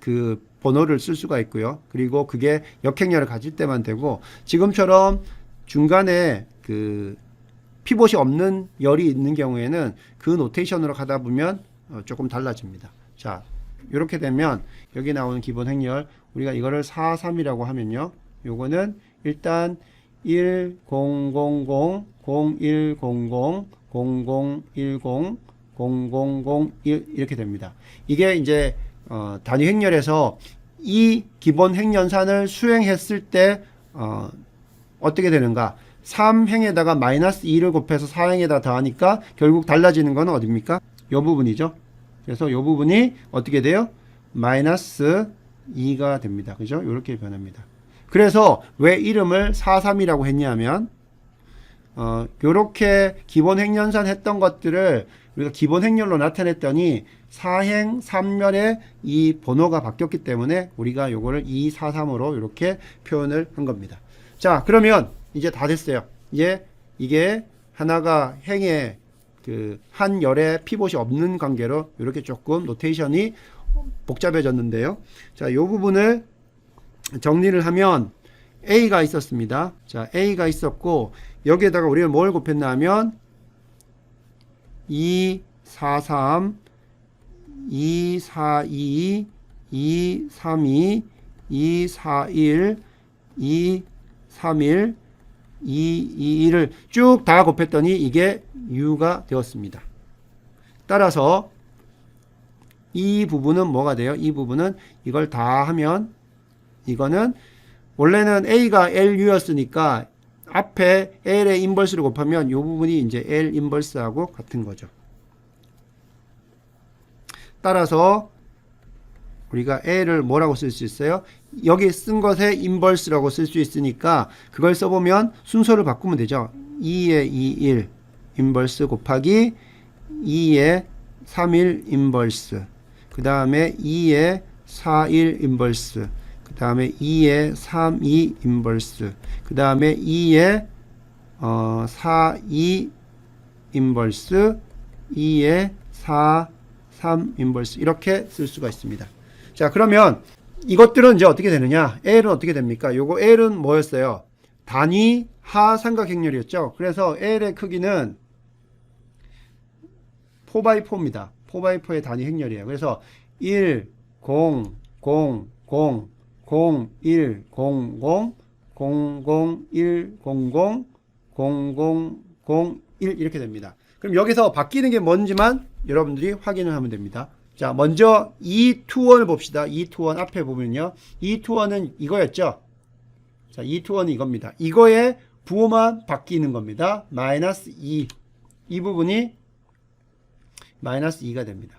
그 번호를 쓸 수가 있고요. 그리고 그게 역행열을 가질 때만 되고 지금처럼 중간에 그 피봇이 없는 열이 있는 경우에는 그 노테이션으로 가다 보면 조금 달라집니다. 자, 이렇게 되면 여기 나오는 기본 행렬 우리가 이거를 4, 3이라고 하면요. 요거는 일단 1000, 0100, 0010, 0001 이렇게 됩니다. 이게 이제 단위 행렬에서 이 기본 행연산을 수행했을 때 어떻게 되는가? 3행에다가 마이너스 2를 곱해서 4행에다 더하니까 결국 달라지는 건 어디입니까? 이 부분이죠. 그래서 이 부분이 어떻게 돼요? 마이너스 2가 됩니다. 그죠? 이렇게 변합니다. 그래서 왜 이름을 43이라고 했냐면 요렇게 기본 행연산 했던 것들을 우리가 기본 행렬로 나타냈더니 4행 3멸에 이 번호가 바뀌었기 때문에 우리가 요거를 243으로 이렇게 표현을 한 겁니다. 자, 그러면 이제 다 됐어요. 이제 이게 하나가 행의 그 한 열의 피봇이 없는 관계로 이렇게 조금 노테이션이 복잡해졌는데요. 자, 요 부분을 정리를 하면 A가 있었습니다. 자, A가 있었고 여기에다가 우리가 뭘 곱했나 하면 243, 242, 232, 241, 231, 221을 쭉 다 곱했더니 이게 U가 되었습니다. 따라서 이 부분은 뭐가 돼요? 이 부분은 이걸 다 하면 이거는 원래는 A가 LU였으니까 앞에 L의 인버스를 곱하면 이 부분이 이제 L 인버스하고 같은 거죠. 따라서 우리가 L을 뭐라고 쓸 수 있어요? 여기 쓴 것에 인버스라고 쓸 수 있으니까 그걸 써보면 순서를 바꾸면 되죠. 2에 21 인버스 곱하기 2에 31 인버스 그 다음에 2에 41 인버스 그 다음에 2에 32 인버스 그 다음에 2에 42 인버스 2에 43 인버스 이렇게 쓸 수가 있습니다. 자, 그러면 이것들은 이제 어떻게 되느냐? L은 어떻게 됩니까? 요거 L은 뭐였어요? 단위 하 삼각행렬이었죠. 그래서 L의 크기는 4x4입니다. 4x4의 단위 행렬이에요. 그래서 1, 0, 0, 0, 0, 1, 0, 0, 0, 0, 1, 0, 0, 0, 0, 0, 1 이렇게 됩니다. 그럼 여기서 바뀌는 게 뭔지만 여러분들이 확인을 하면 됩니다. 자, 먼저 E21을 봅시다. E21 앞에 보면요. E21은 이거였죠. 자, E21은 이겁니다. 이거의 부호만 바뀌는 겁니다. 마이너스 2. 이 부분이 마이너스 2가 됩니다.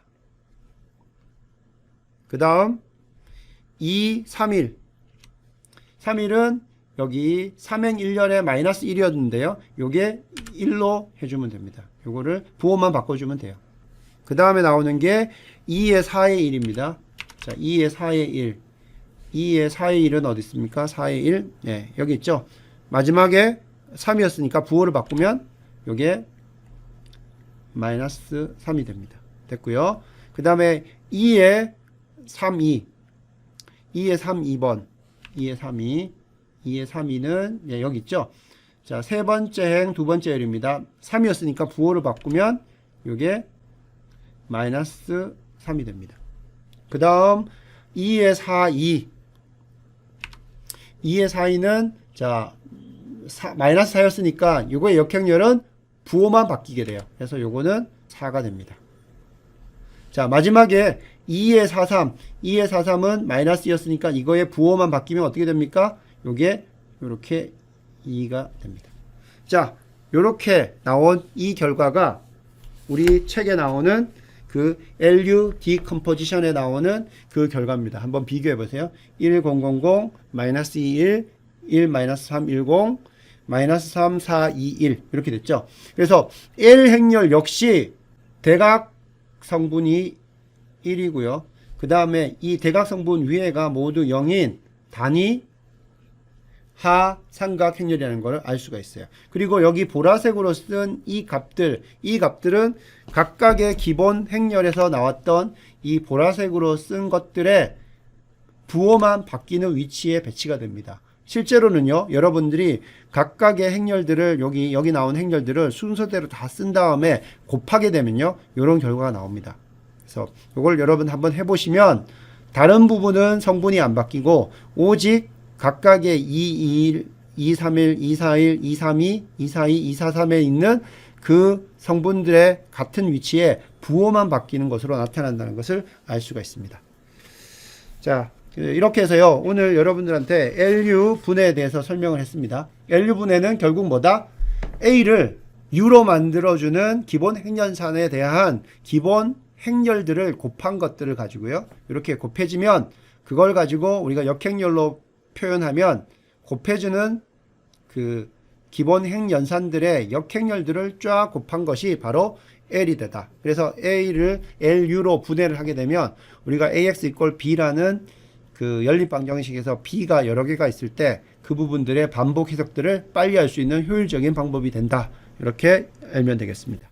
그 다음 E31. 31은 여기 3행 1열에 마이너스 1이었는데요. 요게 1로 해주면 됩니다. 요거를 부호만 바꿔주면 돼요. 그 다음에 나오는 게 2의 4의 1입니다. 자, 2의 4의 1. 2의 4의 1은 어디 있습니까? 4의 1. 네, 여기 있죠. 마지막에 3이었으니까 부호를 바꾸면 요게 마이너스 3이 됩니다. 됐고요. 그 다음에 2의 3, 2. 2의 3, 2번. 2의 3, 2. 2의 3, 2는 예, 여기 있죠. 자, 세 번째 행, 두 번째 열입니다. 3이었으니까 부호를 바꾸면 요게 마이너스 3이 됩니다. 그 다음 2의 4, 2. 2의 4, 2는 자 마이너스 4였으니까 요거의 역행열은 부호만 바뀌게 돼요. 그래서 요거는 4가 됩니다. 자, 마지막에 2의 4, 3. 2의 4, 3은 마이너스였으니까 이거의 부호만 바뀌면 어떻게 됩니까? 요게 요렇게 2가 됩니다. 자, 요렇게 나온 이 결과가 우리 책에 나오는 그 LU 디컴포지션에 나오는 그 결과입니다. 한번 비교해 보세요. 1000, 마이너스 21, 1, 마이너스 310, 마이너스 3, 4, 2, 1 이렇게 됐죠. 그래서 L 행렬 역시 대각 성분이 1이고요. 그 다음에 이 대각 성분 위에가 모두 0인 단위 하 삼각 행렬이라는 걸 알 수가 있어요. 그리고 여기 보라색으로 쓴 이 값들은 각각의 기본 행렬에서 나왔던 이 보라색으로 쓴 것들의 부호만 바뀌는 위치에 배치가 됩니다. 실제로는요, 여러분들이 각각의 행렬들을 여기 나온 행렬들을 순서대로 다 쓴 다음에 곱하게 되면요, 이런 결과가 나옵니다. 그래서 이걸 여러분 한번 해보시면 다른 부분은 성분이 안 바뀌고 오직 각각의 221, 231, 241, 232, 242, 243에 있는 그 성분들의 같은 위치에 부호만 바뀌는 것으로 나타난다는 것을 알 수가 있습니다. 자, 이렇게 해서요, 오늘 여러분들한테 LU 분해에 대해서 설명을 했습니다. LU 분해는 결국 뭐다? A를 U로 만들어주는 기본 행렬산에 대한 기본 행렬들을 곱한 것들을 가지고요, 이렇게 곱해지면 그걸 가지고 우리가 역행렬로 표현하면 곱해주는 그 기본 행연산들의 역행렬들을 쫙 곱한 것이 바로 L이 되다. 그래서 A를 LU로 분해를 하게 되면 우리가 AX = B라는 그 연립방정식에서 B가 여러 개가 있을 때 그 부분들의 반복 해석들을 빨리 할 수 있는 효율적인 방법이 된다. 이렇게 알면 되겠습니다.